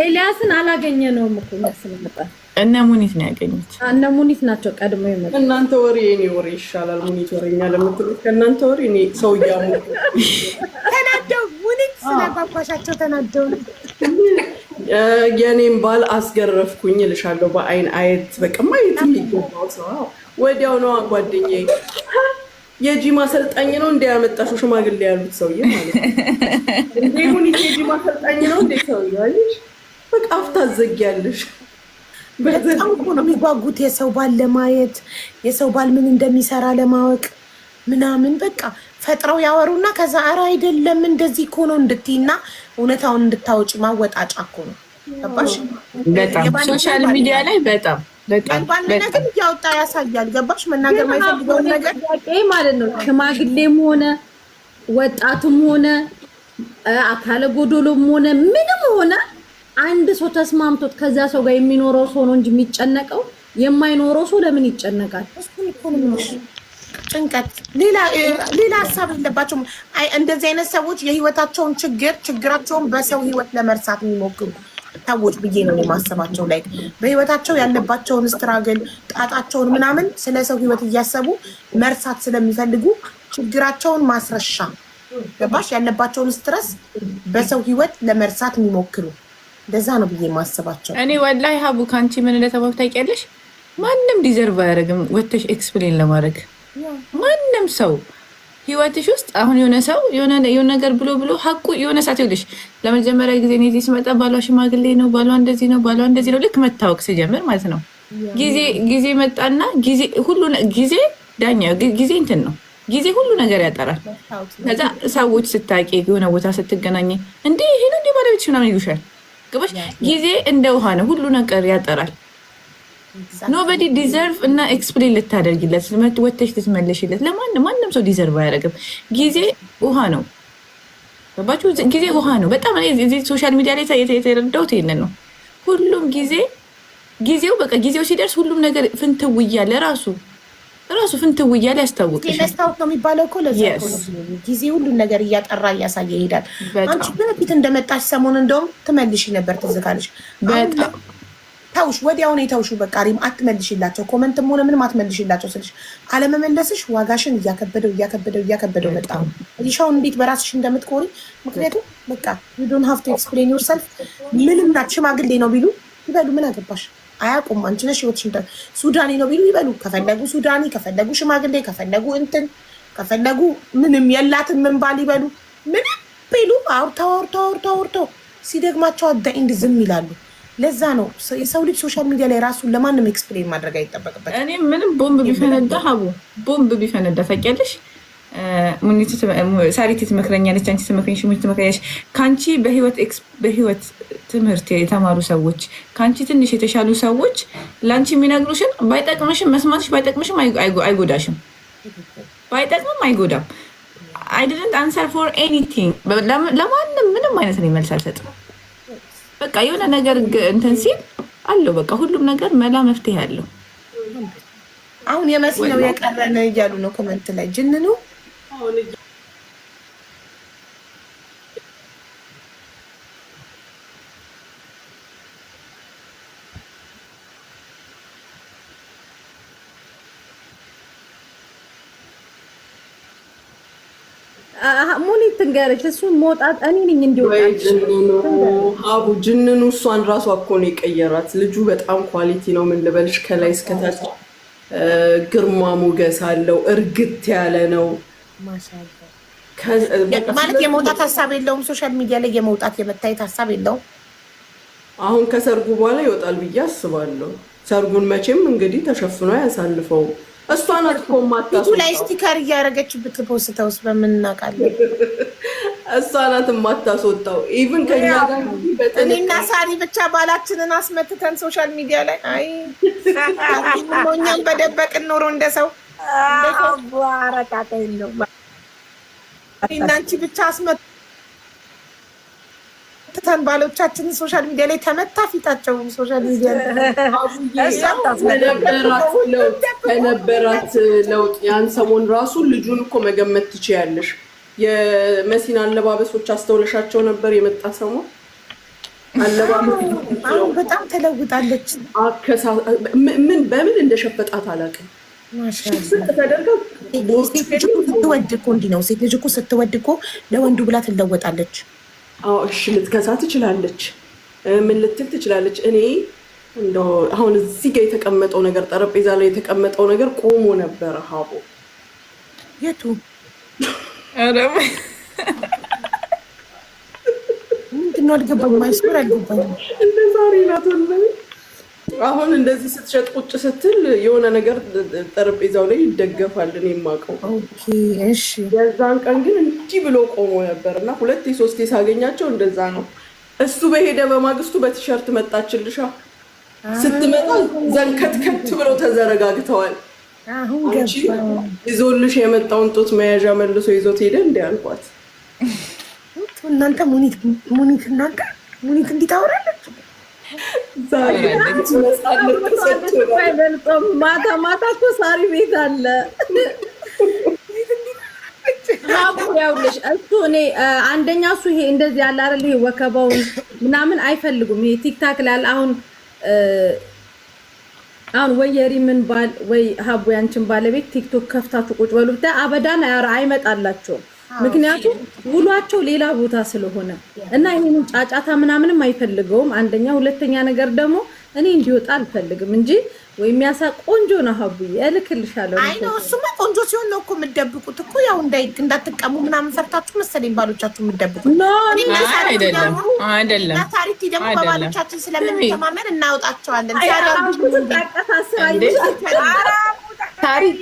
ኤልያስን አላገኘነውም እኮ ስለመጣ እነ ሙኒት ነው ያገኙት። እነ ሙኒት ናቸው ቀድሞ የመጡት። እናንተ ወሬ የኔ ወሬ ይሻላል። ሙኒት ወሬኛ ለምትሉት ከእናንተ ወሬ እኔ ሰው እያሞቁ ተናደው ሙኒት ስለባባሻቸው ተናደው የኔም ባል አስገረፍኩኝ እልሻለሁ። በአይን አየት በቃ ማየት የሚገባው ሰው ወዲያው ነው። ጓደኛዬ የጂማ አሰልጣኝ ነው እንደ ያመጣሽው ሽማግሌ ያሉት ሰውዬ ማለት ነው። እንዴ ሙኒት የጂማ አሰልጣኝ ነው እንዴ ሰውዬ አለሽ። በቃ አፍታ ዘጊያለሽ። በጣም እኮ ነው የሚጓጉት የሰው ባል ለማየት፣ የሰው ባል ምን እንደሚሰራ ለማወቅ ምናምን። በቃ ፈጥረው ያወሩና ከዛ ኧረ አይደለም እንደዚህ እኮ ነው እንድትይና እውነታውን እንድታወጪ ማወጣጫ እኮ ነው። ገባሽ? በጣም ሶሻል ሚዲያ ላይ በጣም ባልነትን እያወጣ ያሳያል። ገባሽ? መናገር ማይፈልገውን ነገር ማለት ነው። ሽማግሌም ሆነ ወጣቱም ሆነ አካለ ጎዶሎም ሆነ ምንም ሆነ አንድ ሰው ተስማምቶት ከዛ ሰው ጋር የሚኖረው ሰው ነው እንጂ የሚጨነቀው የማይኖረው ሰው ለምን ይጨነቃል? ጭንቀት ሌላ ሀሳብ የለባቸውም። እንደዚህ አይነት ሰዎች የህይወታቸውን ችግራቸውን በሰው ህይወት ለመርሳት የሚሞክሩ ሰዎች ብዬ ነው የማሰባቸው። ላይ በህይወታቸው ያለባቸውን ስትራግል ጣጣቸውን ምናምን ስለ ሰው ህይወት እያሰቡ መርሳት ስለሚፈልጉ ችግራቸውን ማስረሻ ገባሽ? ያለባቸውን ስትረስ በሰው ህይወት ለመርሳት የሚሞክሩ እንደዛ ነው ብዬ የማስባቸው። እኔ ወላሂ ሀቡ ከአንቺ ምን እንደተባልኩ ታውቂያለሽ? ማንም ዲዘርቭ አያደርግም ወጥተሽ ኤክስፕሌን ለማድረግ። ማንም ሰው ህይወትሽ ውስጥ አሁን የሆነ ሰው የሆነ ነገር ብሎ ሀቁ የሆነ ሰዓት ይኸውልሽ፣ ለመጀመሪያ ጊዜ እኔ እዚህ ስመጣ ባሏ ሽማግሌ ነው፣ ባሏ እንደዚህ ነው፣ ባሏ እንደዚህ ነው። ልክ መታወቅ ሲጀምር ማለት ነው ጊዜ መጣና ጊዜ ዳኛ ጊዜ እንትን ነው። ጊዜ ሁሉ ነገር ያጠራል። ከዛ ሰዎች ስታቂ የሆነ ቦታ ስትገናኝ እንዲህ ይሄን እንዲህ ባለቤትሽ ምናምን ይሉሻል። ገባሽ? ጊዜ እንደ ውሃ ነው፣ ሁሉ ነገር ያጠራል። ኖበዲ ዲዘርቭ እና ኤክስፕሌን ልታደርጊለት ወተሽ ልትመለሽለት ማንም ሰው ዲዘርቭ አያደርግም። ጊዜ ውሃ ነው። ገባችሁ? ጊዜ ውሃ ነው። በጣም እዚህ ሶሻል ሚዲያ ላይ የተረዳሁት ይሄንን ነው። ሁሉም ጊዜው በቃ ጊዜው ሲደርስ ሁሉም ነገር ፍንትው እያለ ራሱ ፍንትው እያለ ያስታውቅሻል። መስታወት ነው የሚባለው እኮ ለዛ እኮ ነው። ጊዜ ሁሉን ነገር እያጠራ እያሳየ ይሄዳል። አንቺ በፊት እንደመጣሽ ሰሞን እንደውም ትመልሺ ነበር፣ ትዝ ካለሽ በጣም ታውሽ ወዲያው ነው የታውሹ። በቃ ሪም አትመልሽላቸው፣ ኮመንትም ሆነ ምንም አትመልሽላቸው ስልሽ አለመመለስሽ ዋጋሽን እያከበደው መጣ። ሪሻውን እንዴት በራስሽ እንደምትኮሪ ምክንያቱም በቃ you don't have to explain yourself። ምንም ናት ሽማግሌ ነው ቢሉ ይበሉ፣ ምን አገባሽ? አያውቁም። አንቺ ነሽ ህይወትሽን ሱዳኒ ነው ቢሉ ይበሉ፣ ከፈለጉ ሱዳኒ፣ ከፈለጉ ሽማግሌ፣ ከፈለጉ ምንም የላትም ምን ባል ይበሉ፣ ምንም ቢሉ አውርተው ሲደግማቸው አዳኢንድ ዝም ይላሉ። ለዛ ነው የሰው ልጅ ሶሻል ሚዲያ ላይ ራሱን ለማንም ኤክስፕሌን ማድረግ አይጠበቅበት። እኔ ምንም ቦምብ ቢፈነዳ ታውቂያለሽ፣ ሳሪቲ ትመክረኛለች፣ አንቺ ትመክረኛለሽ፣ ሙኒት ትመክረኛለሽ። ከአንቺ በህይወት ትምህርት የተማሩ ሰዎች፣ ከአንቺ ትንሽ የተሻሉ ሰዎች ለአንቺ የሚነግሩሽን ባይጠቅምሽም መስማትሽ ባይጠቅምሽም አይጎዳሽም፣ ባይጠቅምም አይጎዳም። አይ ዲድንት አንሰር ፎር ኤኒቲንግ። ለማንም ምንም አይነት ነው መልስ አልሰጥም። በቃ የሆነ ነገር እንትን ሲል አለው በቃ ሁሉም ነገር መላ መፍትሄ አለው። አሁን የመሲ ነው የቀረን እያሉ ነው ኮመንት ላይ ጅንኑ ሙኒት ትንገረች። እሱን መውጣት እኔ ነኝ እንዲወጣ አቡ ጅንኑ እሷን ራሷ እኮ ነው የቀየራት። ልጁ በጣም ኳሊቲ ነው። ምን ልበልሽ፣ ከላይ እስከታች ግርማ ሞገስ አለው። እርግት ያለ ነው ማለት የመውጣት ሀሳብ የለውም። ሶሻል ሚዲያ ላይ የመታየት ሀሳብ የለውም። አሁን ከሰርጉ በኋላ ይወጣል ብዬ አስባለሁ። ሰርጉን መቼም እንግዲህ ተሸፍኖ ያሳልፈው። እሷ ናት እኮ የማታስወጣው ላይ ስቲከር እያደረገች ብትፖስተውስ በምናውቃለን። እሷ ናት የማታስወጣው። ኢቭን ከኛ ጋር እኔና ሳሪ ብቻ ባላችንን አስመትተን ሶሻል ሚዲያ ላይ አይ እኛም በደበቅን ኖሮ እንደሰው አረቃቀ የለው እናንቺ ብቻ አስመትተን ባሎቻችንን ሶሻል ሚዲያ ላይ ተመታ ፊታቸው ሶሻል ሚዲያ ከነበራት ለውጥ ያን ሰሞን ራሱ ልጁን እኮ መገመት ትችያለሽ። የመሲን አለባበሶች አስተውለሻቸው ነበር? የመጣ ሰሞን አሁን በጣም ተለውጣለች። በምን እንደሸፈጣት አላውቅም። ስትወድ እኮ እንዲህ ነው። ሴት ልጅ እኮ ስትወድ እኮ ለወንዱ ብላ ትለወጣለች። እሺ ልትከሳ ትችላለች፣ ምን ልትል ትችላለች። እኔ እንደው አሁን እዚህ ጋር የተቀመጠው ነገር ጠረጴዛ ላይ የተቀመጠው ነገር ቆሞ ነበረ። ሀቦ የቱ ምንድን ነው አልገባኝም። አይስኩር አልገባኝም። እንደ ዛሬ ናት። አሁን እንደዚህ ስትሸጥ ቁጭ ስትል የሆነ ነገር ጠረጴዛው ላይ ይደገፋል። እኔ የማውቀው እሺ። የዛን ቀን ግን እንዲህ ብሎ ቆሞ ነበር እና 2-3 ሳገኛቸው እንደዛ ነው። እሱ በሄደ በማግስቱ በቲሸርት መጣችልሻ። ስትመጣ ዘንከትከት ብለው ተዘረጋግተዋል። አንቺ ይዞልሽ የመጣውን ጡት መያዣ መልሶ ይዞት ሄደ እንዲ አልኳት። እናንተ ሙኒት እንዲታወራለች ማታ ማታ እኮ ሳሪ ቤት አለ። ያውልሽ እሱ እኔ አንደኛ እሱ ይሄ እንደዚህ ያለ አይደል፣ ይሄ ወከባውን ምናምን አይፈልጉም። ይሄ ቲክታክ ላይ አሁን ወይ የሪምን ባል ወይ ሀቡ ያንቺን ባለቤት ቲክቶክ ከፍታችሁ ቁጭ በሉ ብታይ አበዳን አይመጣላቸውም። ምክንያቱም ውሏቸው ሌላ ቦታ ስለሆነ እና ይሄንን ጫጫታ ምናምንም አይፈልገውም። አንደኛ፣ ሁለተኛ ነገር ደግሞ እኔ እንዲወጣ አልፈልግም እንጂ ወይ የሚያሳ ቆንጆ ነው ሀቡዬ እልክልሻለሁ። አይ ነው እሱማ ቆንጆ ሲሆን ነው እኮ የምትደብቁት እኮ ያው እንዳትቀሙ ምናምን ፈርታችሁ መሰለኝ ባሎቻችሁ የምትደብቁት። አይደለም ታሪክ ደግሞ በባሎቻችን ስለምንተማመን እናወጣቸዋለን። ታሪክ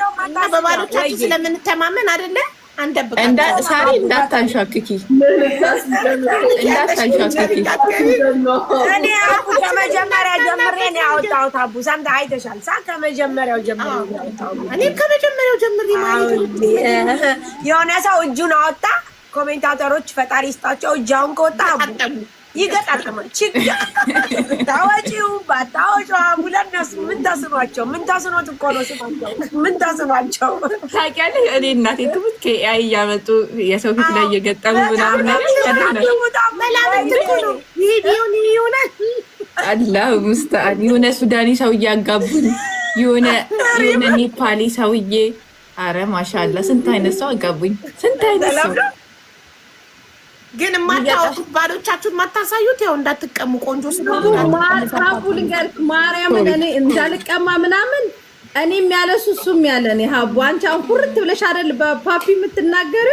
በባሎቻችን ስለምንተማመን አይደለ ሳሪ እንዳታንሻክኪ እኔ ከመጀመሪያ ጀምሬ ነው ያወጣሁት። አቡ ሰምተህ አይተሻል። ከመጀመሪያው ጀምሬ ነው ያወጣሁት። እኔም ከመጀመሪያው ጀምሬ ማለት የሆነ ሰው እጁን አወጣ። ኮሜንታተሮች ፈጣሪ ይስጣቸው እጃውን ከወጣ አቡ ይገጣጠማል። ታወጪው ባታወጪው አቡ ለእነሱ ምን ተስኗቸው? ምን ተስኖት እኮ ነው ስማቸው። ምን ተስኗቸው ታውቂያለሽ? እኔ እናቴ ትሙት ከኤአይ እያመጡ የሰው ፊት ላይ እየገጠሙ ምናምን አላህ ሙስተዓን። የሆነ ሱዳኒ ሰው እያጋቡን የሆነ ኔፓሊ ሰውዬ። አረ ማሻአላ ስንት አይነት ሰው አጋቡኝ። ስንት አይነት ሰው ግን የማታወጡት ባሎቻችሁን ማታሳዩት ያው እንዳትቀሙ ቆንጆ ስለሆነ ሀቡ ልንገርሽ ማርያምን እኔ እንዳልቀማ ምናምን እኔም ያለሱ እሱም ያለ እኔ ሀቡ አንቺ አሁን ኩርት ብለሽ አይደል በፓፒ የምትናገር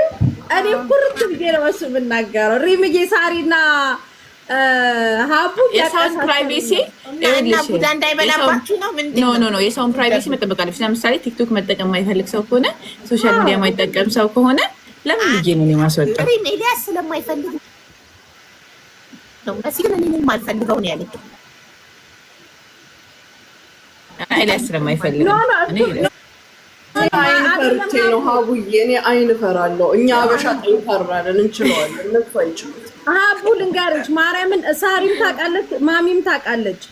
እኔ ኩርት ብዬ ነው እሱ የምናገረው። ሪምዬ ሳሪና ሀቡ የሰውን ፕራይቬሲ ቡዳ እንዳይበላባችሁ ነው ምንድን ነው የሰውን ፕራይቬሲ መጠበቅ አለብሽ። ለምሳሌ ቲክቶክ መጠቀም የማይፈልግ ሰው ከሆነ ሶሻል ሚዲያ የማይጠቀም ሰው ከሆነ ለምን ልጄ ነው የማስወጣው? ኤልያስ ስለማይፈልግ ነው። እዚህ ግን እኔ የማልፈልገው ነው ያለኝ። ኤልያስ ስለማይፈልግ አይን ፈርቼ ነው ሀቡዬ። እኔ አይን ፈራለሁ። እኛ አበሻ ጠንካራለን፣ እንችለዋለን። እነሱ አይችሉም። ሀቡ ልንገርሽ ማርያምን ሳሪም ታውቃለች፣ ማሚም ታውቃለች።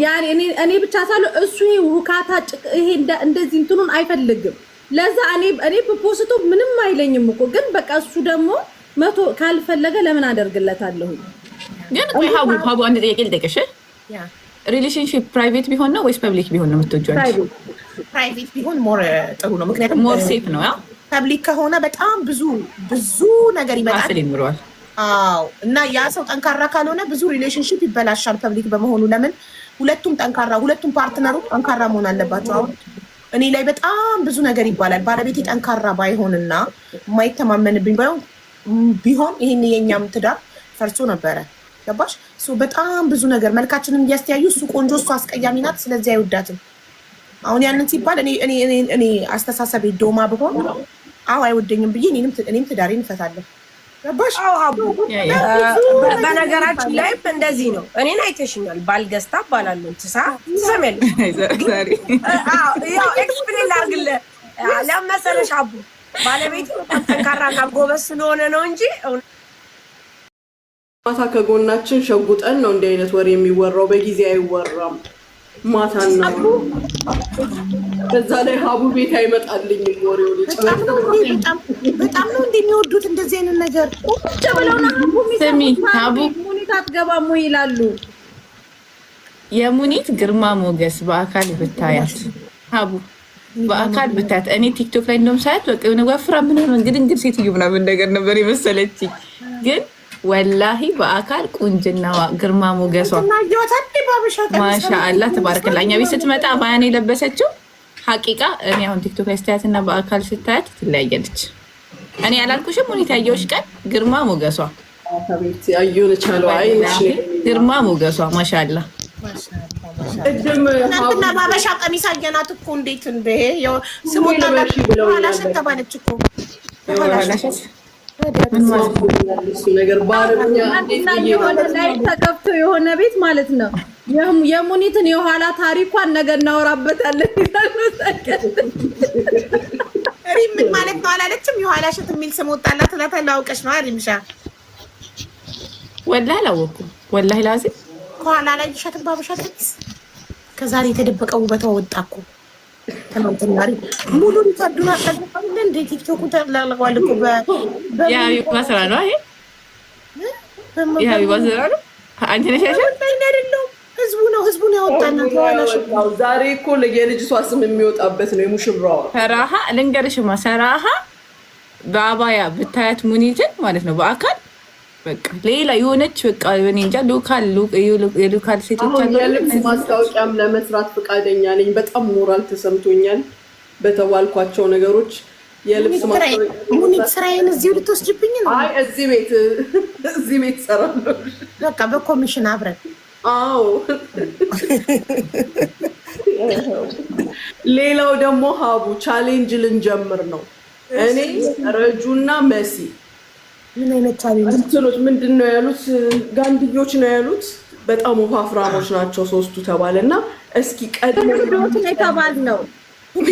ያኔ እኔ ብቻ ሳለው እሱ ይሄ ውካታ ይሄ እንደዚህ እንትኑን አይፈልግም። ለዛ እኔ በፖስቱ ምንም አይለኝም እኮ ግን በቃ እሱ ደግሞ መቶ ካልፈለገ ለምን አደርግለታለሁ? ግን ቆይ ሀቡ አንድ ጥያቄ ልጠይቅሽ። ሪሌሽንሺፕ ፕራይቬት ቢሆን ነው ወይስ ፐብሊክ ቢሆን ነው የምትወጂው? ፕራይቬት ቢሆን ሞር ጥሩ ነው። ምክንያቱም ሞር ሴፍ ነው። ፐብሊክ ከሆነ በጣም ብዙ ነገር ይመጣል። አዎ እና ያ ሰው ጠንካራ ካልሆነ ብዙ ሪሌሽንሺፕ ይበላሻል ፐብሊክ በመሆኑ። ለምን ሁለቱም ፓርትነሮች ጠንካራ መሆን አለባቸው። አሁን እኔ ላይ በጣም ብዙ ነገር ይባላል። ባለቤቴ ጠንካራ ባይሆንና የማይተማመንብኝ ቢሆን ይሄን የኛም ትዳር ፈርሶ ነበረ። ገባሽ? በጣም ብዙ ነገር መልካችንን እያስተያዩ እሱ ቆንጆ እሱ አስቀያሚ ናት፣ ስለዚህ አይወዳትም። አሁን ያንን ሲባል እኔ አስተሳሰቤ ዶማ ብሆን አይወደኝም ብዬ እኔም ትዳሬን እፈታለሁ። ገባሽ? በነገራችን ላይ እንደዚህ ነው። እኔን አይተሽኛል። ባልገዝታ እባላለሁ። ትሰሚያለሽ? ኤክስፕሌን ላድርግልህ። ለምን መሰለሽ አቡ ባለቤት በጣም ጠንካራና ጎበዝ ስለሆነ ነው እንጂ ማታ ከጎናችን ሸጉጠን ነው እንዲህ አይነት ወሬ የሚወራው። በጊዜ አይወራም። ማታና በዛ ላይ ሀቡ ቤት አይመጣልኝም ወሬው። በጣም ነው እንደሚወዱት እንደዚህ አይነት ነገር። ሀቡ ሙኒት አትገባም ወይ ይላሉ። የሙኒት ግርማ ሞገስ በአካል ብታያት ሀቡ በአካል ብታያት፣ እኔ ቲክቶክ ላይ እንደውም ሳያት በቃ የሆነ ወፍራ ምናምን እንግዲህ ሴትዮ ምናምን ነገር ነበር የመሰለችኝ ግን ወላሂ በአካል ቁንጅናዋ ግርማ ሞገሷ ማሻአላ ተባረከላ። እኛ ቤት ስትመጣ ባያን የለበሰችው ሀቂቃ እኔ አሁን ቲክቶክ ላይ ስታያት እና በአካል ስታያት ትለያየለች። እኔ ያላልኩሽም ሁኔታ ያየሁሽ ቀን ግርማ ሞገሷ ግርማ ሞገሷ ማሻአላ። እናንተና ባበሻ ቀሚስ አየናት እኮ እንዴት እንደ ስሞታ ኋላሽን ተባለች እኮ ኋላሽን ነገር ባረኛ የሆነ ላይ ተከፍቶ የሆነ ቤት ማለት ነው። የሙኒትን የኋላ ታሪኳን ነገር እናወራበታለን። ምን ማለት ነው አላለችም? የኋላ ሽት የሚል ስም ወጣላት ለተላውቀሽ ነው አሪምሻ። ወላሂ አላወኩም። ወላሂ ላዚ ከኋላ ላይ ሸት ባበሻ ቀሚስ ከዛሬ የተደበቀው ውበቷ ወጣ እኮ። ተናንተናሪ ሙሉ ሪካርዱን አጠቅቀም እንደ ቲክቶክ ተላልቀዋል እኮ የሀቢባ ስራ ነው። ይሄ የሀቢባ ስራ ነው። አንቺ ነሽ ያልሽው አይደለም፣ ህዝቡ ነው ያወጣናት። ዛሬ እኮ የልጅቷ ስም የሚወጣበት ነው የሙሽራዋ። ሰራሃ ልንገርሽማ፣ ሰራሃ በአባያ ብታያት ሙኒትን ማለት ነው በአካል በቃ ሌላ የሆነች በቃ እኔ እንጃ የሎካል ሴቶች አሁን የልብስ ማስታወቂያም ለመስራት ፈቃደኛ ነኝ። በጣም ሞራል ተሰምቶኛል በተባልኳቸው ነገሮች። የልብስ ማስታወቂያ ሙኒት ስራዬን እዚሁ ልትወስጅብኝ ነው? አይ እዚህ ቤት እሰራለሁ። በቃ በኮሚሽን አብረን። አዎ ሌላው ደግሞ ሀቡ ቻሌንጅ ልንጀምር ነው። እኔ ረጁና መሲ ምን አይነት ቻሌንጅ? እንትኖች ምንድን ነው ያሉት? ጋንድዮች ነው ያሉት። በጣም ወፋፍራሞች ናቸው ሶስቱ ተባለና እስኪ ቀድሞ የተባል ነው።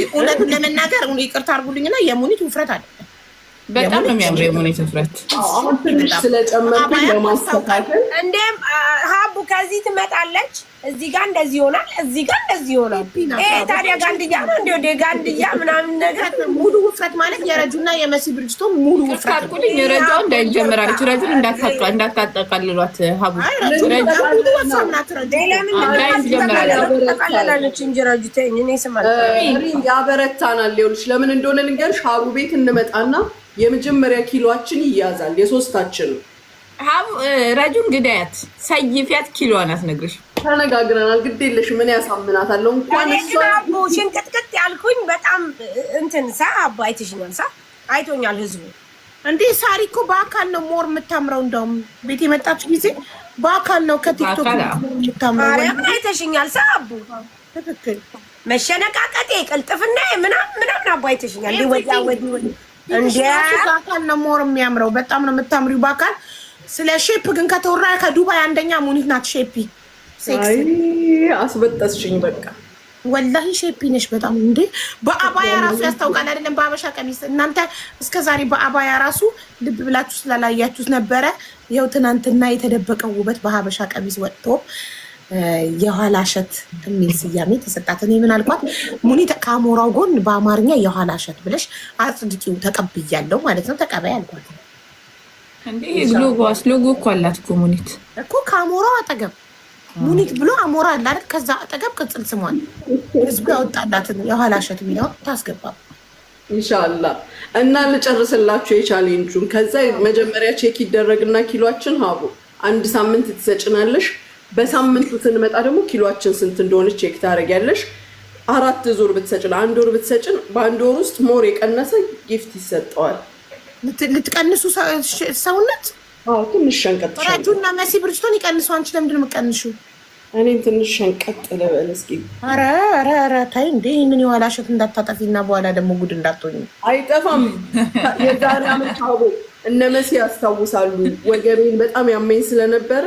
እውነቱን ለመናገር ይቅርታ አድርጉልኝና የሙኒት ውፍረት አለ። በጣም ነው የሚያምረው የሙኒት ውፍረት። አሁን ትንሽ ስለጨመርኩኝ ለማስተካከል እንዴም ሀቡ ከዚህ ትመጣለች፣ እዚህ ጋር እንደዚህ ይሆናል፣ እዚህ ጋር እንደዚህ ይሆናል። ታዲያ ጋንድያ ነው እንዲ ወደ ጋንድያ ምናምን ነገር። ሙሉ ውፍረት ማለት የረጁና የመሲ ብርጅቶ ሙሉ ውፍረት ካልኩልኝ ረጃ እንዳይጀምራለች። ረጁን እንዳታጠቃልሏት ሀቡ ተቃለላለች እንጂ ረጁ ተይኝ። እኔ ስማል ያበረታናል። ይኸውልሽ ለምን እንደሆነ ልንገርሽ። ሀቡ ቤት እንመጣና የመጀመሪያ ኪሎአችን ይያዛል የሶስታችንም። ሀቡ ረጁን ግዳያት ሰይፊያት ኪሎዋን አትነግርሽ። ተነጋግረናል። ግድ የለሽ ምን ያሳምናታለሁ። እንኳን ሀቡ ሽንቅጥቅጥ ያልኩኝ በጣም እንትን አባ አይተሽኛል። አይቶኛል ህዝቡ። እንዴ ሳሪ እኮ በአካል ነው ሞር የምታምረው። እንደውም ቤት የመጣች ጊዜ በአካል ነው ከቲክቶክ የምታምረው። አይተሽኛል አቡ። ትክክል። መሸነቃቀጤ ቅልጥፍና ምናምን አባ አይተሽኛል። ወዲያ ወዲህ በአካል ነው ሞር የሚያምረው። በጣም ነው የምታምሪው በአካል። ስለ ሼፕ ግን ከተወራ ከዱባይ አንደኛ ሙኒት ናት። ሼፒ አይ አስበጠስሽኝ በቃ ወላሂ ሼፒ ነሽ በጣም። እንዴ በአባያ ራሱ ያስታውቃል አይደለም? በአበሻ ቀሚስ እናንተ እስከዛሬ በአባያ ራሱ ልብ ብላችሁ ስላላያችሁት ነበረ። ይኸው ትናንትና የተደበቀው ውበት በሀበሻ ቀሚስ ወጥቶ የኋላ እሸት የሚል ስያሜ ተሰጣት። እኔ ምን አልኳት? ሙኒት ከአሞራው ጎን በአማርኛ የኋላ እሸት ብለሽ አጽድቂው ተቀብያለሁ ማለት ነው። ተቀበይ አልኳት። እንዴ ግሎባስ ሎጎ እኮ አላት እኮ ሙኒት እኮ ከአሞራው አጠገብ ሙኒት ብሎ አሞራ አለ አይደል? ከዛ አጠገብ ቅጽል ስሟን ህዝቡ ያወጣላትን የኋላ እሸት የሚለውን ታስገባ ኢንሻአላህ። እና ልጨርስላችሁ የቻሌንጁን። ከዛ መጀመሪያ ቼክ ይደረግና ኪሎአችን ሀቡ አንድ ሳምንት ትሰጭናለሽ። በሳምንቱ ስንመጣ ደግሞ ኪሎአችን ስንት እንደሆነ ቼክ ታደርጊያለሽ። 4 ዙር ብትሰጭን 1 ወር ብትሰጭን በ1 ወር ውስጥ ሞር የቀነሰ ጊፍት ይሰጠዋል። ልትቀንሱ ሰውነት ትንሽ ሸንቀጥ ረጁና መሲ ብርጅቶን ይቀንሱ። አንቺ ለምንድን ነው የምትቀንሺው? እኔም ትንሽ ሸንቀጥ ልበል እስኪ። ኧረ ታይ እንዴ! ይህንን የኋላ እሸት እንዳታጠፊና በኋላ ደግሞ ጉድ እንዳትሆኝ። አይጠፋም። የዛሬ ዓመት ሀቡ እነ መሲ ያስታውሳሉ። ወገቤን በጣም ያመኝ ስለነበረ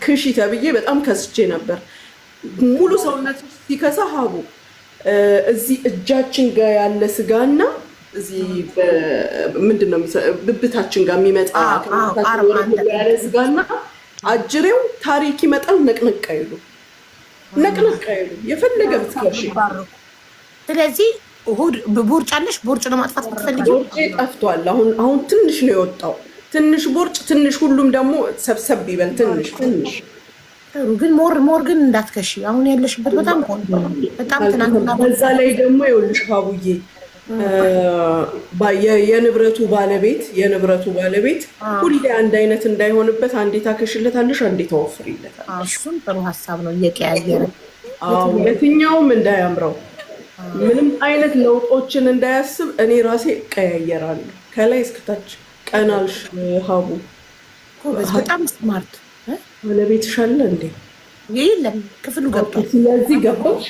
ክሺ ተብዬ በጣም ከስቼ ነበር። ሙሉ ሰውነት ሲከሳ ሀቡ እዚህ እጃችን ጋር ያለ ስጋና እዚህ ምንድን ነው ብብታችን ጋር የሚመጣ ያለ ስጋና አጅሬው ታሪክ ይመጣል። ነቅነቅ አይሉ የፈለገ ብትከሺ። ስለዚህ ቦርጫለሽ። ቦርጭ ነው ማጥፋት ብትፈልጊ ቦርጭ ጠፍቷል። አሁን ትንሽ ነው የወጣው። ትንሽ ቦርጭ ትንሽ ሁሉም ደግሞ ሰብሰብ ይበል ትንሽ ግን ሞር ግን እንዳትከሺ። አሁን ያለሽበት በጣም ቆንጆ ነው። በጣም ትናንትና በዛ ላይ ደግሞ ይኸውልሽ ሀቡዬ የንብረቱ ባለቤት ሁሌ አንድ አይነት እንዳይሆንበት አንዴ ታከሽለታለሽ፣ አንዴ ታወፍሪለታለሽ። እሱም ጥሩ ሀሳብ ነው። እየቀያየረ የትኛውም እንዳያምረው ምንም አይነት ለውጦችን እንዳያስብ እኔ ራሴ እቀያየራለሁ ከላይ እስከታች። ቀናልሽ ሀቡ በጣም ስማርት ባለቤትሽ አለ እንዴ? የለም ክፍሉ ገብቷል። ስለዚህ ገባሽ።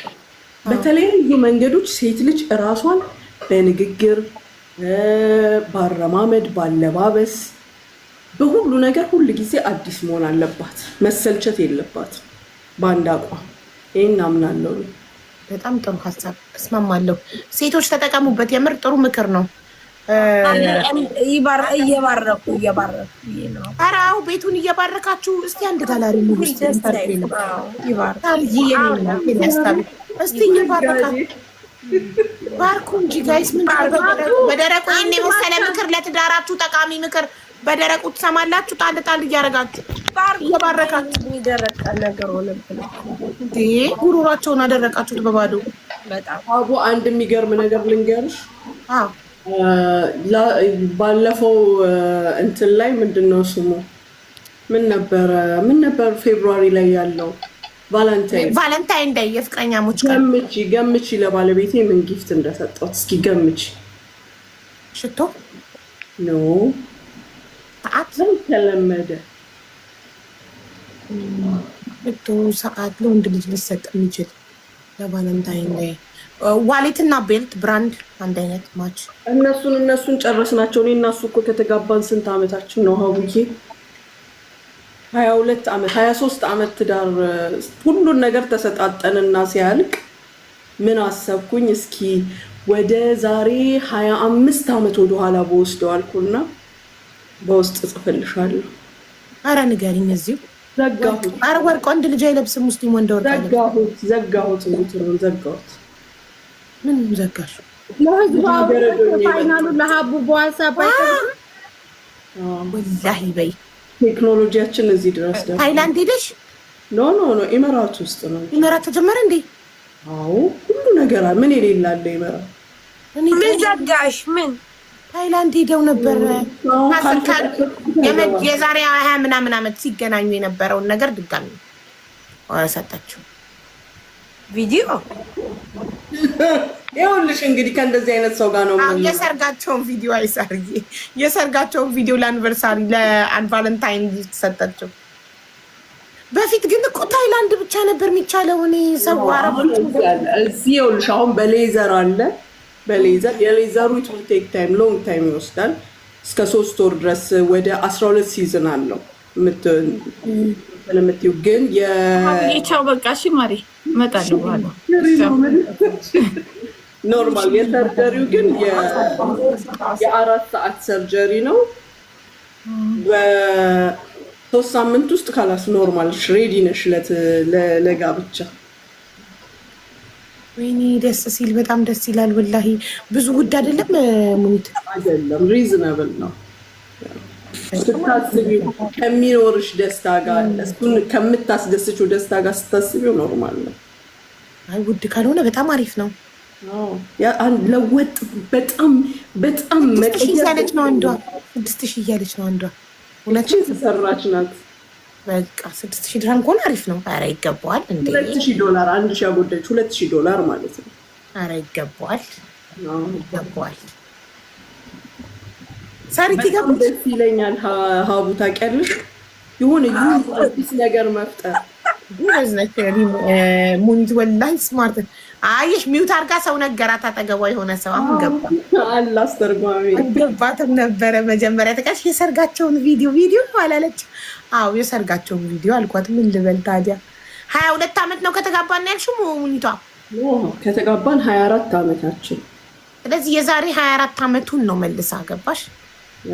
በተለያዩ መንገዶች ሴት ልጅ እራሷን በንግግር ባረማመድ፣ ባለባበስ፣ በሁሉ ነገር ሁል ጊዜ አዲስ መሆን አለባት። መሰልቸት የለባት በአንድ አቋም። ይህን አምናለሁ። በጣም ጥሩ ሀሳብ እስማማለሁ። ሴቶች ተጠቀሙበት። የምር ጥሩ ምክር ነው። እየባረኩ ኧረ አዎ ቤቱን እየባረካችሁ እስቲ አንድ ጋላሪ ሙሉ እስቲ እየባረካችሁ ባርኩ እንጂ ጋይስ። ምን በደረቁ ይሄን የመሰለ ምክር ለትዳራችሁ ጠቃሚ ምክር በደረቁ ትሰማላችሁ። ጣል ጣል እያደረጋችሁ እየባረካችሁ የሚደረቀ ነገር ሆነብን እንዴ! ጉሮሯቸውን አደረቃችሁት በባዶ። በጣም አቡ አንድ የሚገርም ነገር ልንገርሽ። ባለፈው እንትን ላይ ምንድነው ስሙ ምን ነበር ፌብሩዋሪ ላይ ያለው ቫለንታይን ዴይ የፍቅረኛሞች ገምቺ ለባለቤቴ ምን ጊፍት እንደሰጠሁት እስኪ ገምቺ። ሽቶ ኖ ሰዓት ተለመደ። ሽቶ ሰዓት ለወንድ ልጅ ሊሰጥ የሚችል ለቫለንታይን ዴይ ዋሌት እና ቤልት ብራንድ አንድ አይነት ማች። እነሱን ጨረስናቸው። እኔ እና እሱ እኮ ከተጋባን ስንት ዓመታችን ነው ሀቡዬ? 22 ዓመት 23 ዓመት ትዳር ሁሉን ነገር ተሰጣጠንና ሲያልቅ ምን አሰብኩኝ እስኪ ወደ ዛሬ 25 ዓመት ወደ ኋላ በወስደው አልኩና በውስጥ ጽፍልሻለሁ። አረ ንገሪኝ። እዚሁ ዘጋሁት። አረ ወርቅ ወንድ ልጅ አይለብስም ሙስሊም ወንድ ወርቅ ዘጋሁት። ምን ዘጋሽ? ፋይናሉ ለሀቡ በዋትስአፕ ወላሂ በይ ቴክኖሎጂያችን እዚህ ድረስ ደርሷል። ታይላንድ ሄደሽ? ኖ ኢመራት ውስጥ ነው። ኢመራት ተጀመረ እንዴ? አዎ ሁሉ ነገር ምን የሌላለ ኢመራት። ምን ዘጋሽ? ምን ታይላንድ ሄደው ነበር። የዛሬ 20 ምናምን ዓመት ሲገናኙ የነበረውን ነገር ድጋሚ ሰጣችሁ ቪዲዮ። ይኸውልሽ እንግዲህ ከእንደዚህ አይነት ሰው ጋር ነው የሰርጋቸውን ቪዲዮ አይሰርዬ የሰርጋቸውን ቪዲዮ ለአኒቨርሳሪ ለቫለንታይን ሰጣቸው። በፊት ግን እኮ ታይላንድ ብቻ ነበር የሚቻለው። እኔ ሰው አረቦች እዚህ ይኸውልሽ አሁን በሌዘር አለ። በሌዘር የሌዘሩ it will take time long time ይወስዳል። እስከ 3 ወር ድረስ ወደ 12 ሲዝን አለው ለምትዩ ግን የቻው በቃ እሺ ማሪ እመጣለሁ በኋላ። ኖርማል የሰርጀሪው ግን የ4 ሰዓት ሰርጀሪ ነው። በ3 ሳምንት ውስጥ ካላስ ኖርማል ሬዲ ነሽ ለጋብቻ። ወይኔ ደስ ሲል በጣም ደስ ይላል ወላሂ። ብዙ ውድ አይደለም ሙኒት አይደለም፣ ሪዝናብል ነው። ስታስቢው ከሚኖርሽ ደስታ ጋር እሱን ከምታስደስችው ደስታ ጋር ስታስቢው ኖርማል ነው። አይ ውድ ካልሆነ በጣም አሪፍ ነው። ለወጥ በጣም እያለች ነው አንዷ 6000 እያለች ነው አንዷ። ሁለቱም ተሰራች ናት። በቃ 6000 ድርሃም ከሆነ አሪፍ ነው። ኧረ ይገባዋል እንዴ! $2000 1000 ያጎደች $2000 ማለት ነው። ኧረ ይገባዋል። ሳሪቲ ጋር ደስ ይለኛል። ሀቡ ታውቂያለሽ የሆነ አዲስ ነገር መፍጠር ሙኒት ወላሂ ስማርት። አየሽ ሚውት አድርጋ ሰው ነገራት አጠገቧ የሆነ ሰው አሁን ገባ። አላስተርጓሚ ገባትም ነበረ መጀመሪያ ተቃሽ የሰርጋቸውን ቪዲዮ አላለች። አዎ የሰርጋቸውን ቪዲዮ አልኳት። ምን ልበል ታዲያ 22 ዓመት ነው ከተጋባን ያልሽው ሙኒቷ? ከተጋባን 24 ዓመታችን። ስለዚህ የዛሬ 24 ዓመቱን ነው መልሳ ገባሽ።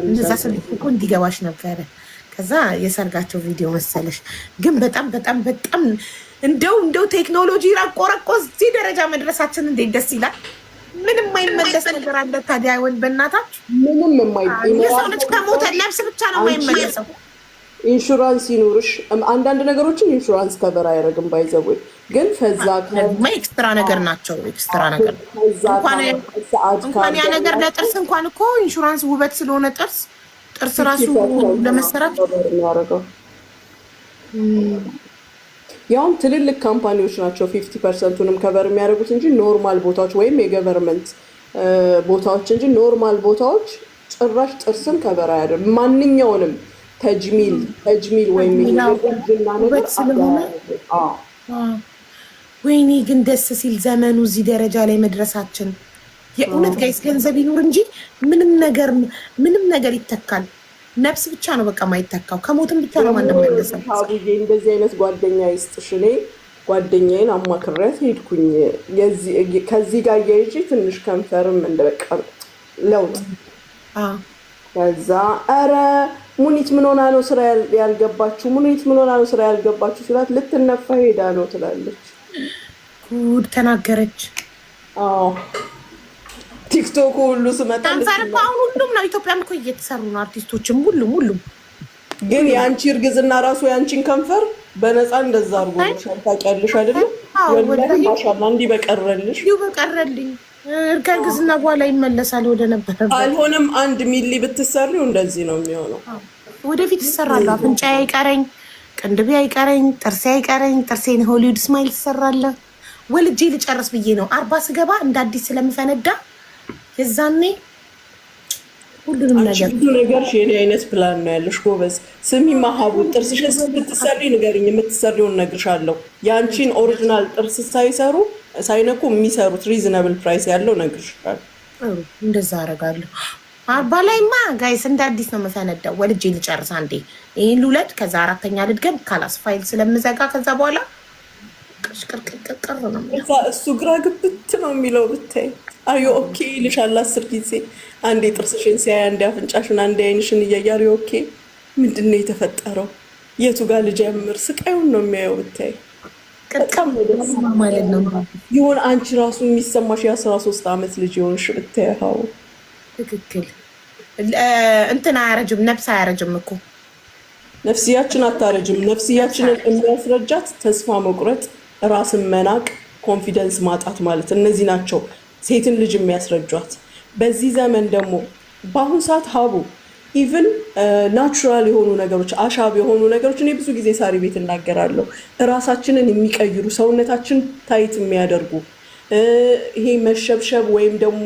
እንደዛ ስልክ እኮ እንዲገባሽ ነበረ። ከዛ የሰርጋቸው ቪዲዮ መሰለሽ። ግን በጣም እንደው ቴክኖሎጂ ረቆ እዚህ ደረጃ መድረሳችን እንዴት ደስ ይላል። ምንም የማይመለስ ነገር አለ ታዲያ? ወን በእናታችሁ ምንም የማይመለስ የሰው ልጅ ከሞተ ነፍስ ብቻ ነው የማይመለሰው። ኢንሹራንስ ይኑርሽ። አንዳንድ ነገሮችን ኢንሹራንስ ከበር አያደርግም። ባይዘው ግን ፈዛ ኤክስትራ ነገር ናቸው። ኤክስትራ ነገር እንኳን ያ ነገር ለጥርስ እንኳን እኮ ኢንሹራንስ ውበት ስለሆነ ጥርስ ራሱ ለመሰራት የሚያደርገው ያውም ትልልቅ ካምፓኒዎች ናቸው 50%ንም ከቨር የሚያደርጉት እንጂ ኖርማል ቦታዎች ወይም የገቨርንመንት ቦታዎች እንጂ ኖርማል ቦታዎች ጭራሽ ጥርስን ከቨር አያደርግም። ማንኛውንም ተጅሚል ወይም የጅና ነገር ስለሆነ ወይኔ ግን ደስ ሲል ዘመኑ እዚህ ደረጃ ላይ መድረሳችን። የእውነት ጋይስ ገንዘብ ይኑር እንጂ ምንም ነገር ይተካል። ነፍስ ብቻ ነው በቃ ማይተካው። ከሞትም ብቻ ነው ማንመለሰው። አቡዬ እንደዚህ አይነት ጓደኛ ይስጥሽ። እኔ ጓደኛዬን አማክሬያት ሄድኩኝ። ከዚህ ጋር እያይዤ ትንሽ ከንፈርም እንደበቃ ለውጥ ከዛ ኧረ ሙኒት ምን ሆና ነው ስራ ያልገባችሁ ስላት ልትነፋ ሄዳ ነው ትላለች። ጉድ ተናገረች። ቲክቶክ ሁሉ ስመጣ አሁን ሁሉም ነው። ኢትዮጵያም እኮ እየተሰሩ ነው አርቲስቶችም ሁሉም ግን የአንቺ እርግዝና ራሱ የአንቺን ከንፈር በነፃ እንደዛ አድርጎ ታውቂያለሽ አይደለም? ወላሂ ማሻአላ እንዲህ በቀረልሽ ከእርግዝና በኋላ ይመለሳል ወደ ነበረበት። አልሆነም 1 ሚሊ ብትሰሪው እንደዚህ ነው የሚሆነው። ወደፊት እሰራለሁ። አፍንጫ አይቀረኝ፣ ቅንድቤ አይቀረኝ፣ ጥርሴ አይቀረኝ። ጥርሴን ሆሊውድ ስማይል ትሰራለህ። ወልጄ ልጨርስ ብዬ ነው 40 ስገባ እንደ አዲስ ስለምፈነዳ የዛኔ ሁሉንም ነገር ብዙ ነገር የኔ አይነት ፕላን ነው ያለሽ። ጎበዝ ስሚ ማሃቡ ጥርስሽን ስትሰሪ ንገሪኝ፣ የምትሰሪውን እነግርሻለሁ። ያንቺን ኦሪጂናል ጥርስ ሳይነኩ የሚሰሩት ሪዝነብል ፕራይስ ያለው እነግርሻለሁ። እንደዛ አደርጋለሁ። 40 ላይማ ጋይስ እንደ አዲስ ነው የምፈነዳው። ወልጄ ልጨርስ አንዴ ይሄን ልውለድ፣ ከዛ 4ኛ ልድገም ካላስ ፋይል ስለምዘጋ ከዛ በኋላ ቅርቅርቅርቅር ነው እሱ ግራ ግብት ነው የሚለው ብታይ። አዩ ኦኬ ይልሻል 10 ጊዜ። አንዴ ጥርስሽን ሲያይ፣ አንዴ አፍንጫሽን፣ አንዴ አይንሽን እያያሪ ኦኬ ምንድን ነው የተፈጠረው? የቱ ጋር ልጀምር? ስቃዩን ነው የሚያየው ብታይ። ማለት ነው ይሁን አንቺ ራሱ የሚሰማሽ የ13 ዓመት ልጅ የሆንሽ ብታይ። ሀው ትክክል። እንትን አያረጅም፣ ነፍስ አያረጅም እኮ ነፍስያችን አታረጅም። ነፍስያችንን የሚያስረጃት ተስፋ መቁረጥ፣ ራስን መናቅ፣ ኮንፊደንስ ማጣት ማለት እነዚህ ናቸው ሴትን ልጅ የሚያስረጇት። በዚህ ዘመን ደግሞ በአሁኑ ሰዓት ሀቡ ኢቭን ናቹራል የሆኑ ነገሮች፣ አሻብ የሆኑ ነገሮች እኔ ብዙ ጊዜ ሳሪ ቤት እናገራለሁ፣ እራሳችንን የሚቀይሩ ሰውነታችን ታይት የሚያደርጉ ይሄ መሸብሸብ ወይም ደግሞ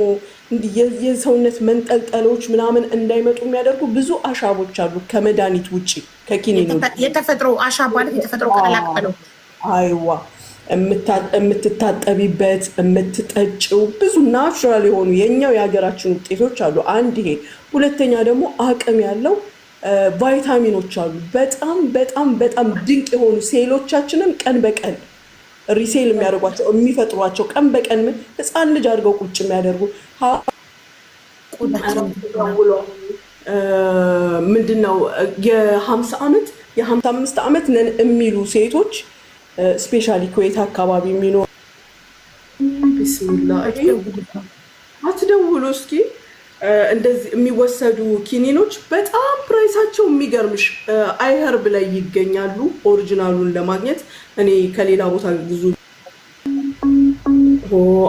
የሰውነት መንጠልጠሎች ምናምን እንዳይመጡ የሚያደርጉ ብዙ አሻቦች አሉ ከመድኃኒት ውጭ ከኪኒን የተፈጥሮ አሻብ ማለት የተፈጥሮ ቀላቅለው አይዋ የምትታጠቢበት የምትጠጪው ብዙ ናቹራል የሆኑ የኛው የሀገራችን ውጤቶች አሉ። አንድ ይሄ፣ ሁለተኛ ደግሞ አቅም ያለው ቫይታሚኖች አሉ። በጣም በጣም በጣም ድንቅ የሆኑ ሴሎቻችንን ቀን በቀን ሪሴል የሚያደርጓቸው የሚፈጥሯቸው ቀን በቀን ህፃን ልጅ አድርገው ቁጭ የሚያደርጉ ምንድነው የ50 ዓመት የ55 ዓመት ነን የሚሉ ሴቶች ስፔሻሊ ኩዌት አካባቢ የሚኖሩ ቢስሚላ አትደውሉ እስኪ። እንደዚህ የሚወሰዱ ኪኒኖች በጣም ፕራይሳቸው የሚገርምሽ አይኸርብ ላይ ይገኛሉ። ኦሪጂናሉን ለማግኘት እኔ ከሌላ ቦታ ብዙ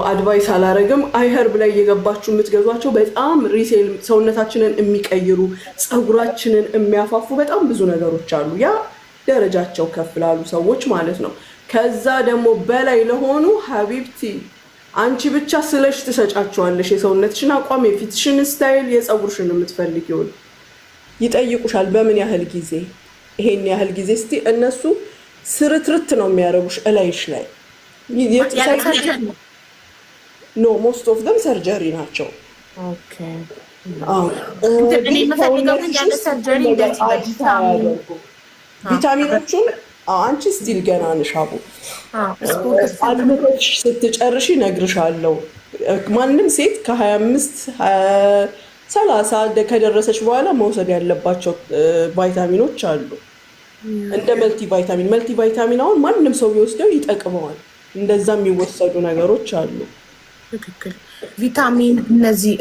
አድቫይስ አላረግም። አይኸርብ ላይ እየገባችሁ የምትገዟቸው በጣም ሪሴል ሰውነታችንን የሚቀይሩ ፀጉራችንን የሚያፋፉ በጣም ብዙ ነገሮች አሉ። ያ ደረጃቸው ከፍ ላሉ ሰዎች ማለት ነው። ከዛ ደግሞ በላይ ለሆኑ ሀቢብቲ አንቺ ብቻ ስለሽ ትሰጫቸዋለሽ። የሰውነትሽን አቋም፣ የፊትሽን ስታይል፣ የፀጉርሽን የምትፈልጊውን ይጠይቁሻል። በምን ያህል ጊዜ ይሄን ያህል ጊዜ እስቲ እነሱ ስርትርት ነው የሚያደርጉሽ እላይሽ ላይ ኖ ሞስት ኦፍ ደም ሰርጀሪ ናቸው። ቪታሚኖቹን አንቺ ስቲል ገና ነሽ አቡ አድምተሽ ስትጨርሺ እነግርሻለሁ። ማንም ሴት ከ25-30 ከደረሰች በኋላ መውሰድ ያለባቸው ቫይታሚኖች አሉ። እንደ መልቲ ቫይታሚን አሁን ማንም ሰው ቢወስደው ይጠቅመዋል። እንደዛ የሚወሰዱ ነገሮች አሉ። ትክክል። ቪታሚን እነዚህ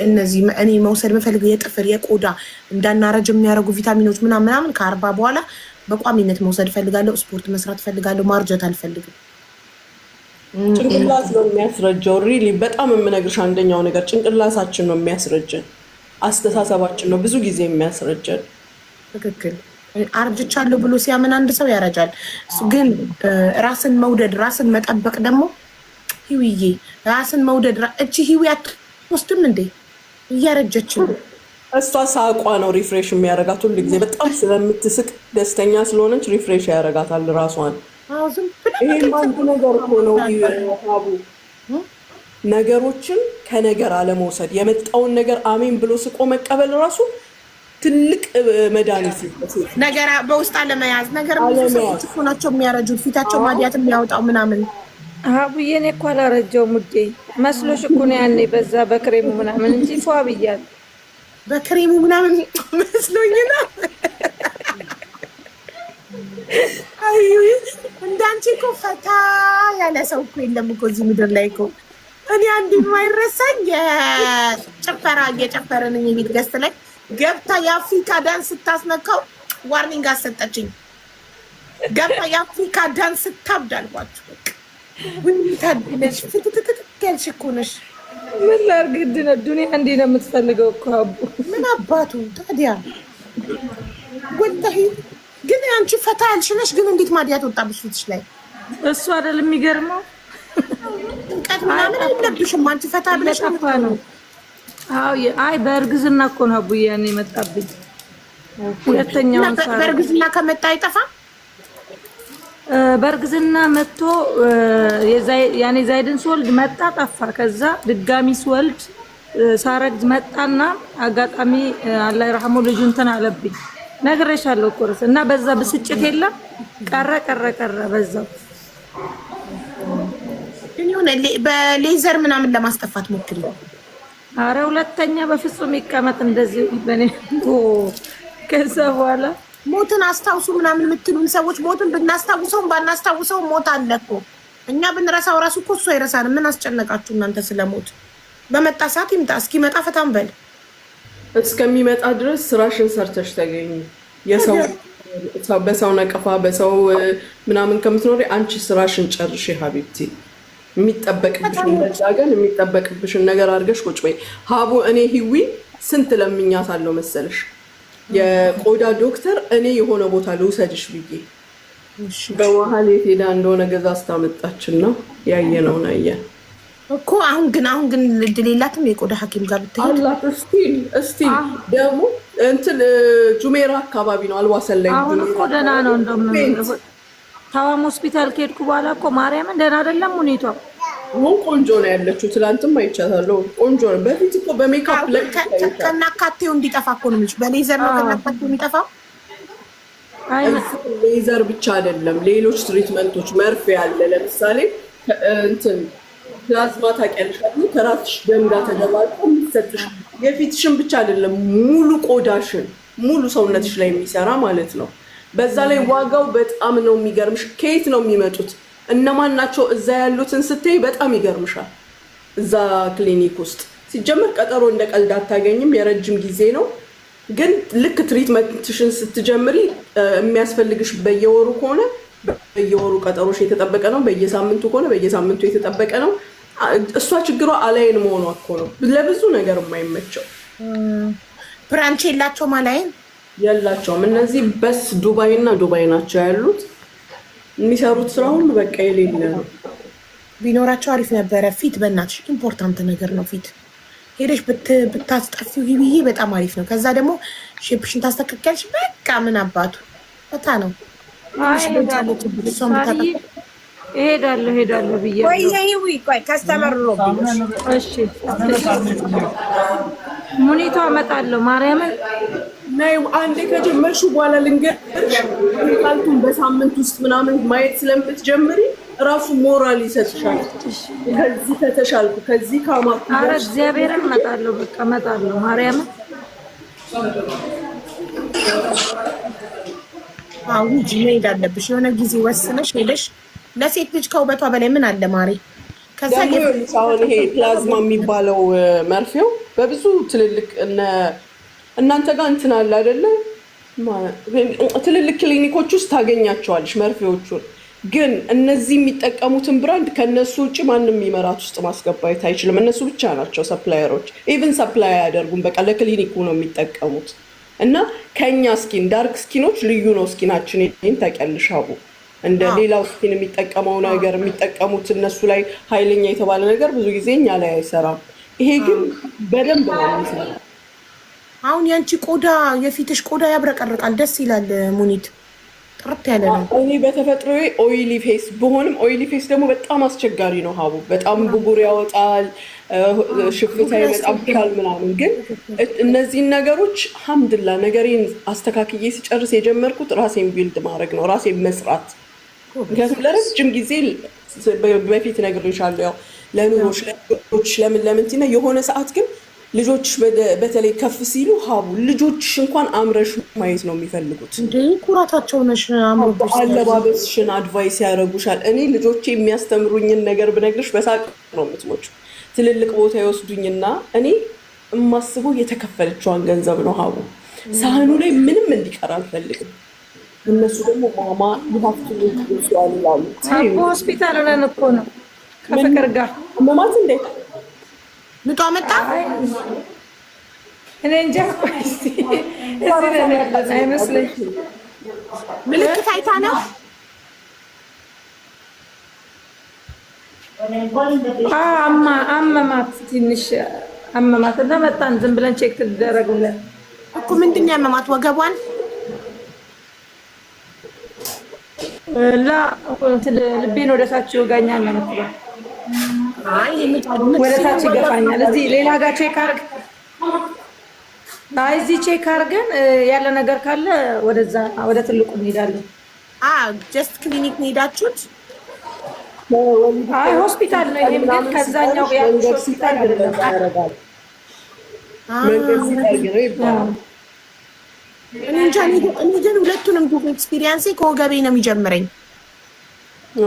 እኔ መውሰድ መፈልገው የጥፍር የቆዳ እንዳናረጅ የሚያደርጉ ቪታሚኖች ምናምን ከ40 በኋላ በቋሚነት መውሰድ ፈልጋለሁ። ስፖርት መስራት ፈልጋለሁ። ማርጀት አልፈልግም። ጭንቅላት ነው የሚያስረጀው። ሪሊ በጣም የምነግርሽ አንደኛው ነገር ጭንቅላታችን ነው የሚያስረጀን። አስተሳሰባችን ነው ብዙ ጊዜ የሚያስረጀን። ትክክል። አርጅቻለሁ ብሎ ሲያምን አንድ ሰው ያረጃል። ግን ራስን መውደድ ራስን መጠበቅ ደግሞ ህዊዬ ራስን መውደድ እቺ ህዊ አትወስድም እንዴ? እያረጀች ነው። እሷ ሳቋ ነው ሪፍሬሽ የሚያደርጋት። ሁሉ ጊዜ በጣም ስለምትስቅ ደስተኛ ስለሆነች ሪፍሬሽ ያደርጋታል ራሷን። ይሄ አንዱ ነገር እኮ ነው ሀቡ። ነገሮችን ከነገር አለመውሰድ፣ የመጣውን ነገር አሜን ብሎ ስቆ መቀበል ራሱ ትልቅ መድኃኒት ነገር በውስጥ አለመያዝ። ነገር ብዙ ሰዎች እኮ ናቸው የሚያረጁት፣ ፊታቸው ማዲያት የሚያወጣው ምናምን። ሀቡዬ እኔ እኮ አላረጀውም ውዴ። መስሎሽ እኮ ነው ያኔ በዛ በክሬሙ ምናምን እንጂ ፏ ብያለሁ። በክሬሙ ምናምን መስሎኝ ነው። አዩ እንዳንቺ እኮ ፈታ ያለ ሰው እኮ የለም እኮ እዚህ ምድር ላይ እኮ። እኔ አንድ የማይረሳኝ የጭፈራ እየጨፈርን ቤት ገዝት ላይ ገብታ የአፍሪካ ዳንስ ስታስነካው ዋርኒንግ አሰጠችኝ። ገብታ የአፍሪካ ዳንስ ስታብድ አልኳችሁ። ውይ ታድለሽ፣ ፍትትትት ያልሽ እኮ ነሽ። ምን ላድርግ? ዱንያ እንዲህ ነው የምትፈልገው እኮ አቡ። ምን አባቱ ታዲያ ወላሂ። ግን አንቺ ፈታ ያልሽ ነሽ፣ ግን እንዴት ማዲያት ወጣብሽ ፊትሽ ላይ? እሱ አይደል የሚገርመው? ጭንቀት ምናምን የለብሽም አንቺ ፈታ ብለሽ ነው። አይ በእርግዝና እኮ ነው አቡዬ ያኔ የመጣብኝ። ሁለተኛውን በእርግዝና ከመጣ አይጠፋም። በእርግዝና መጥቶ ያኔ ዛይድን ስወልድ መጣ ጠፋ። ከዛ ድጋሚ ስወልድ ሳረግዝ መጣና አጋጣሚ አላህ ይርሐሙ ልጁ እንትን አለብኝ። ነግሬሻለሁ እኮ እና በዛ ብስጭት የለም ቀረ በዛው። ግን ይሁን በሌዘር ምናምን ለማስጠፋት ሞክሪ። አረ ሁለተኛ በፍጹም ይቀመጥ እንደዚህ በኔ ከዛ በኋላ ሞትን አስታውሱ ምናምን የምትሉን ሰዎች ሞትን ብናስታውሰውም ባናስታውሰውም ሞት አለ እኮ። እኛ ብንረሳው ራሱ እኮ እሱ አይረሳንም። ምን አስጨነቃችሁ እናንተ ስለሞት? በመጣ ሰዓት ይምጣ። እስኪመጣ ፈታም በል። እስከሚመጣ ድረስ ስራሽን ሰርተሽ ተገኙ። በሰው ነቀፋ በሰው ምናምን ከምትኖሪ አንቺ ስራሽን ጨርሽ ሀቢብቲ። የሚጠበቅብሽን ነገር አድርገሽ ቁጭ በይ። ሀቡ እኔ ሂዊ ስንት ለምኛት አለው መሰለሽ የቆዳ ዶክተር እኔ የሆነ ቦታ ልውሰድሽ ብዬ በመሀል የት ሄዳ እንደሆነ ገዛ አስታመጣችን ነው ያየነውን አየን እኮ። አሁን ግን እድል የላትም የቆዳ ሐኪም ጋር ብትሄድ አላት። እስቲ ደግሞ እንትን ጁሜራ አካባቢ ነው አልዋሰን ላይ አሁን እኮ ደህና ነው። እንደውም ታዋም ሆስፒታል ከሄድኩ በኋላ እኮ ማርያምን ደህና አይደለም ሁኔታው። አሁን ቆንጆ ነው ያለችው። ትላንትም አይቻታለሁ ቆንጆ ነው። በፊት እኮ በሜካፕ ላይ ከናካቴው እንዲጠፋ እኮ ነው የሚልሽ። በሌዘር ነው ከናካቴው የሚጠፋው። ሌዘር ብቻ አይደለም ሌሎች ትሪትመንቶች መርፌ አለ። ለምሳሌ እንትን ፕላዝማ ታውቂያለሽ አይደል? ከራስሽ ደም ጋር ተደባልቆ የሚሰጥሽ የፊትሽን ብቻ አይደለም ሙሉ ቆዳሽን ሙሉ ሰውነትሽ ላይ የሚሰራ ማለት ነው። በዛ ላይ ዋጋው በጣም ነው የሚገርምሽ። ከየት ነው የሚመጡት እነማን ናቸው እዛ ያሉትን ስትይ በጣም ይገርምሻል። እዛ ክሊኒክ ውስጥ ሲጀመር ቀጠሮ እንደ ቀልድ አታገኝም። የረጅም ጊዜ ነው። ግን ልክ ትሪትመንትሽን ስትጀምሪ የሚያስፈልግሽ በየወሩ ከሆነ በየወሩ ቀጠሮሽ የተጠበቀ ነው። በየሳምንቱ ከሆነ በየሳምንቱ የተጠበቀ ነው። እሷ ችግሯ አላይን መሆኗ እኮ ነው ለብዙ ነገር የማይመቸው። ብራንች የላቸውም፣ አላይን የላቸውም። እነዚህ በስ ዱባይ እና ዱባይ ናቸው ያሉት። የሚሰሩት ስራ ሁሉ በቃ የሌለ ነው። ቢኖራቸው አሪፍ ነበረ። ፊት በእናትሽ ኢምፖርታንት ነገር ነው። ፊት ሄደሽ ብታስጠፊው ብዬ በጣም አሪፍ ነው። ከዛ ደግሞ ሼፕሽን ታስተካከልሽ። በቃ ምን አባቱ በታ ነው። ሄዳለሁ ብዬ ቆይ ከስተመር ነው። እሺ ሙኒቷ እመጣለሁ ማርያምን ናይ አንዴ ከጀመርሽው በኋላ ልንገርሽ ካልቱን በሳምንት ውስጥ ምናምን ማየት ስለምትጀምሪ ራሱ ሞራል ይሰጥሻል። ከዚህ ከተሻልኩ ከዚህ ካማኩ ኧረ እግዚአብሔርን እመጣለሁ። በቃ እመጣለሁ ማርያምን። አዎ ሂጂ መሄድ አለብሽ። የሆነ ጊዜ ወስነሽ ሄደሽ ለሴት ልጅ ከውበቷ በላይ ምን አለ ማሪ። ከዛ አሁን ይሄ ፕላዝማ የሚባለው መርፌው በብዙ ትልልቅ እናንተ ጋር እንትን አለ አይደለ? ትልልቅ ክሊኒኮች ውስጥ ታገኛቸዋለሽ መርፌዎቹን። ግን እነዚህ የሚጠቀሙትን ብራንድ ከነሱ ውጭ ማንም የሚመራት ውስጥ ማስገባት አይችልም። እነሱ ብቻ ናቸው ሰፕላየሮች። ኢቭን ሰፕላይ አያደርጉም። በቃ ለክሊኒኩ ነው የሚጠቀሙት። እና ከኛ ስኪን ዳርክ ስኪኖች ልዩ ነው ስኪናችን። ይሄን ታውቂያለሽ አቡ። እንደ ሌላው ስኪን የሚጠቀመው ነገር የሚጠቀሙት እነሱ ላይ ኃይለኛ የተባለ ነገር ብዙ ጊዜ እኛ ላይ አይሰራም። ይሄ ግን በደንብ ነው የሚሰራው። አሁን ያንቺ ቆዳ የፊትሽ ቆዳ ያብረቀርቃል፣ ደስ ይላል። ሙኒት ጥርት ያለ ነው። እኔ በተፈጥሮዬ ኦይሊ ፌስ በሆንም ኦይሊ ፌስ ደግሞ በጣም አስቸጋሪ ነው ሀቡ። በጣም ብጉር ያወጣል፣ ሽፍታ ይመጣብሻል ምናምን። ግን እነዚህን ነገሮች ሀምድላ ነገሬን አስተካክዬ ሲጨርስ የጀመርኩት ራሴን ቢልድ ማድረግ ነው፣ ራሴን መስራት። ምክንያቱም ለረጅም ጊዜ በፊት ነግሬሻለሁ፣ ያው ለኑሮች ለልጆች ለምን ቲና የሆነ ሰዓት ግን ልጆች በተለይ ከፍ ሲሉ ሀቡ ልጆችሽ እንኳን አምረሽ ማየት ነው የሚፈልጉት። እንዴ ኩራታቸው ነሽ። አለባበስሽን አድቫይስ ያደርጉሻል። እኔ ልጆቼ የሚያስተምሩኝን ነገር ብነግርሽ በሳቅ ነው የምትሞች። ትልልቅ ቦታ ይወስዱኝና እኔ የማስበው የተከፈለችዋን ገንዘብ ነው ሀቡ። ሳህኑ ላይ ምንም እንዲቀር አልፈልግም። እነሱ ደግሞ ማማ ይሀፍቱ ይላሉ። ሆስፒታል ነን እኮ ነው ከፍቅር ጋር መማት እንዴ ምጧ መጣ። እኔ እንጃ እዚህ አይመስለኝም። ምልክት አይታ ነው አመማት፣ ትንሽ አመማት እና መጣን። ዝም ብለን ቼክ ትደረግ ብለን እኮ ምንድን ነው ያመማት? ወገቧን ልቤን ወደታች ይወጋኛል ነው የምትለው። ወደታች ይገፋኛል። እዚህ ሌላ ጋር ቼክ አድርግ። አይ እዚህ ቼክ አድርገን ያለ ነገር ካለ ወደዛ ወደ ትልቁ እንሄዳለን። ጀስት ክሊኒክ ነው ሄዳችሁት? አይ ሆስፒታል ነው። ይሄም ግን ከዛኛው ሆስፒታል አይደለም። እኔ እንጃ። እኔ ግን ሁለቱንም ጉዞ ኤክስፒሪየንሴ ከወገቤ ነው የሚጀምረኝ።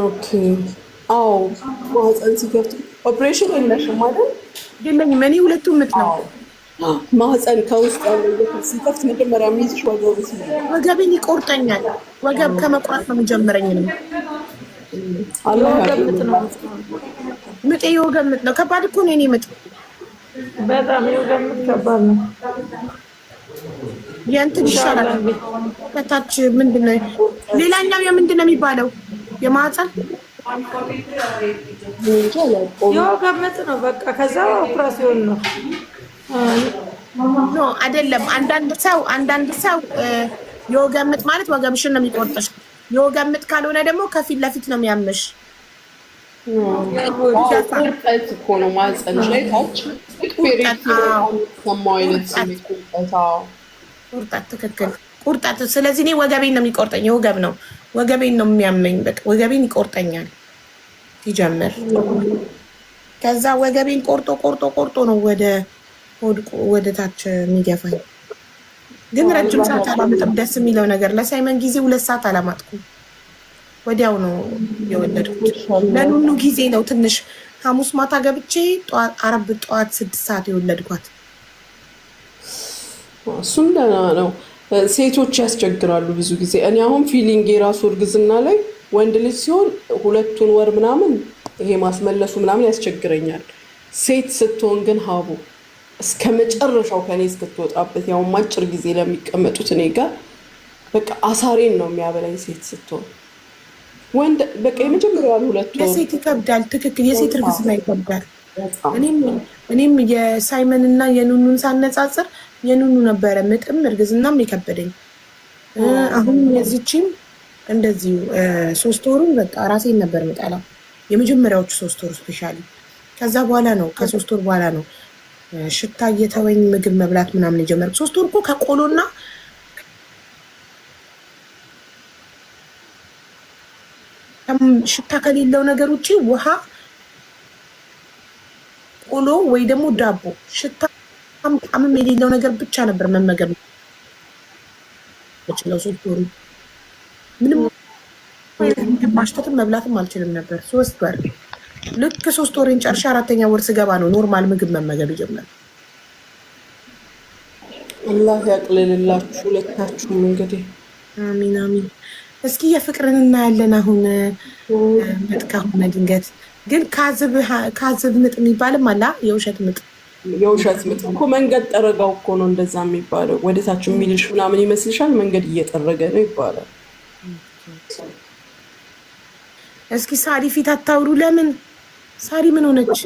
ኦኬ አዎ፣ ማህፀን ሲከፍት ኦፕሬሽን የለሽም አይደል? የለኝም። እኔ ሁለቱም ምጥ ነው። ማህፀን ከውስጥ ያለው ሲከፍት መጀመሪያ የሚይዝሽ ወገብ ሲሆን ወገቤን ይቆርጠኛል። ወገብ ከመቁረጥ ነው የሚጀምረኝ ነው። የወገብ ምጥ ነው። ምጥ የወገብ ምጥ ነው። ከባድ እኮ ነው የኔ ምጥ። በጣም የወገብ ምጥ ከባድ ነው። የእንትን ይሻላል ከታች ምንድን ነው? ሌላኛው የምንድን ነው የሚባለው? የማህፀን የወገብ ምጥ ነው። በቃ ከዛ ኦፕራሲዮን ነው። ኖ አይደለም። አንዳንድ ሰው የወገብ ምጥ ማለት ወገብሽን ነው የሚቆርጥሽ። የወገብ ምጥ ካልሆነ ደግሞ ከፊት ለፊት ነው የሚያምሽ። ቁርጠት እኮ ነው ማህፀን ላይ ታች ቁርጠት፣ ትክክል ቁርጠት። ስለዚህ እኔ ወገቤን ነው የሚቆርጠኝ። የወገብ ነው ወገቤን ነው የሚያመኝ። በቃ ወገቤን ይቆርጠኛል ሲጀምር። ከዛ ወገቤን ቆርጦ ነው ወደ ታች የሚገፋኝ። ግን ረጅም ሰዓት አላመጥም። ደስ የሚለው ነገር ለሳይመን ጊዜ 2 ሰዓት አላማጥኩም። ወዲያው ነው የወለድኩት። ለኑኑ ጊዜ ነው ትንሽ ሐሙስ ማታ ገብቼ ዓርብ ጠዋት 6 ሰዓት የወለድኳት። እሱም ደህና ነው። ሴቶች ያስቸግራሉ ብዙ ጊዜ። እኔ አሁን ፊሊንግ የራሱ እርግዝና ላይ ወንድ ልጅ ሲሆን 2 ወር ምናምን ይሄ ማስመለሱ ምናምን ያስቸግረኛል። ሴት ስትሆን ግን ሀቡ እስከ መጨረሻው ከኔ እስክትወጣበት ያው አጭር ጊዜ ለሚቀመጡት እኔ ጋር በቃ አሳሬን ነው የሚያበላኝ ሴት ስትሆን። ወንድ በቃ የመጀመሪያው 2 ወር የሴት ይከብዳል። ትክክል፣ የሴት እርግዝና ይከብዳል። እኔም የሳይመን እና የኑኑን ሳነጻጽር የኑኑ ነበረ ምጥም እርግዝናም የከበደኝ። አሁን የዚችም እንደዚሁ 3 ወሩን በቃ ራሴን ነበር የምጠላው። የመጀመሪያዎቹ 3 ወር ስፔሻሊ። ከዛ በኋላ ነው ከ3 ወር በኋላ ነው ሽታ እየተወኝ ምግብ መብላት ምናምን የጀመርኩት። 3 ወር እኮ ከቆሎና ሽታ ከሌለው ነገር ውጪ ውሃ፣ ቆሎ ወይ ደግሞ ዳቦ ሽታ ጣምም የሌለው ነገር ብቻ ነበር መመገብ የምችለው። 3 ወሩ ምንም ማሽተትም መብላትም አልችልም ነበር። 3 ወር ልክ 3 ወሬን ጨርሼ 4ኛ ወር ስገባ ነው ኖርማል ምግብ መመገብ ይጀምራል። አላህ ያቅልልላችሁ ሁለታችሁም። እንግዲህ አሚን አሚን። እስኪ የፍቅርን እናያለን። አሁን ምጥ ከሆነ ድንገት ግን ካዝብ ምጥ የሚባልም አለ። የውሸት ምጥ እኮ መንገድ ጠረጋው እኮ ነው እንደዛ የሚባለው። ወደታችሁ የሚልሽ ምናምን ይመስልሻል፣ መንገድ እየጠረገ ነው ይባላል። እስኪ ሳሪ ፊት አታውሩ። ለምን ሳሪ ምን ሆነች?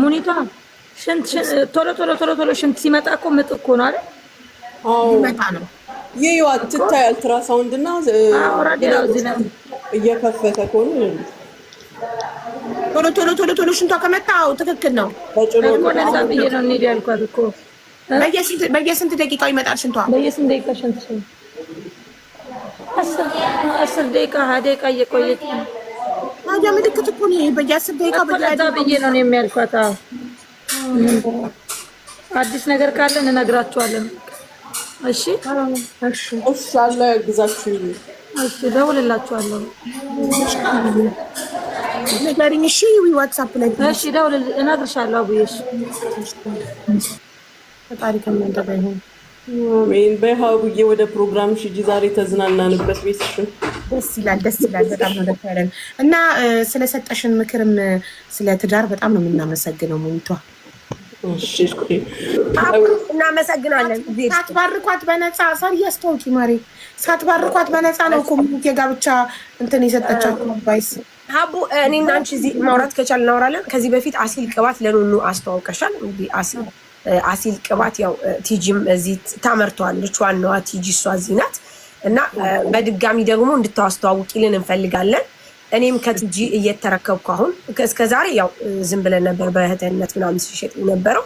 ሙኒቷ ቶሎ ሽንት ሲመጣ እኮ ምጥ እኮ ነው አይደል? መጣ ነው ይሄው አትታይ አልትራሳውንድ እና እየከፈተ ከሆነ ቶሎ ሽንቷ ከመጣው ትክክል ነው። በየስንት ደቂቃው ይመጣል ሽንቷ? በየስንት ደቂቃ ሽንት 10 ደቂቃ 20 ደቂቃ እየቆየች ታዲያ ምልክት እኮ ነው። በየ10 ደቂቃ ብዬ ነው የሚያልኳት። አዲስ ነገር ካለ እንነግራችኋለን። እሺ አላህ ያግዛችሁ። እሺ ደውልላችኋለሁ። ንገሪኝ እሺ። ዋትስአፕ ላይ እሺ ደውል እነግርሻለሁ። አቡዬ እሺ። ፈጣሪ ከእናንተ ጋር ይሁን። አሜን። በይ ሀቡዬ ወደ ፕሮግራምሽ ሂጂ። ዛሬ ተዝናናንበት ቤትሽን ደስ ይላል። በጣም ነው ደስ ያለን እና ስለሰጠሽን ምክርም ስለ ትዳር በጣም ነው የምናመሰግነው ሙኒቷ። እናመሰግናለን። ሳትባርኳት በነፃ ሳር እያስተውቂ ማሪ ሳትባርኳት በነፃ ነው ኮሚኒቲ ጋብቻ እንትን የሰጠቻችሁ አድቫይስ። ሀቡ እኔና አንቺ እዚህ ማውራት ከቻል እናወራለን። ከዚህ በፊት አሲል ቅባት ለኑኑ አስተዋውቀሻል። እንግዲህ አሲል ቅባት ያው ቲጂም እዚህ ታመርተዋለች። ዋናዋ ቲጂ እሷ እዚህ ናት እና በድጋሚ ደግሞ እንድታስተዋውቂልን እንፈልጋለን። እኔም ከቲጂ እየተረከብኩ አሁን እስከዛሬ ያው ዝም ብለን ነበር በእህትነት ምናምን ሲሸጥ የነበረው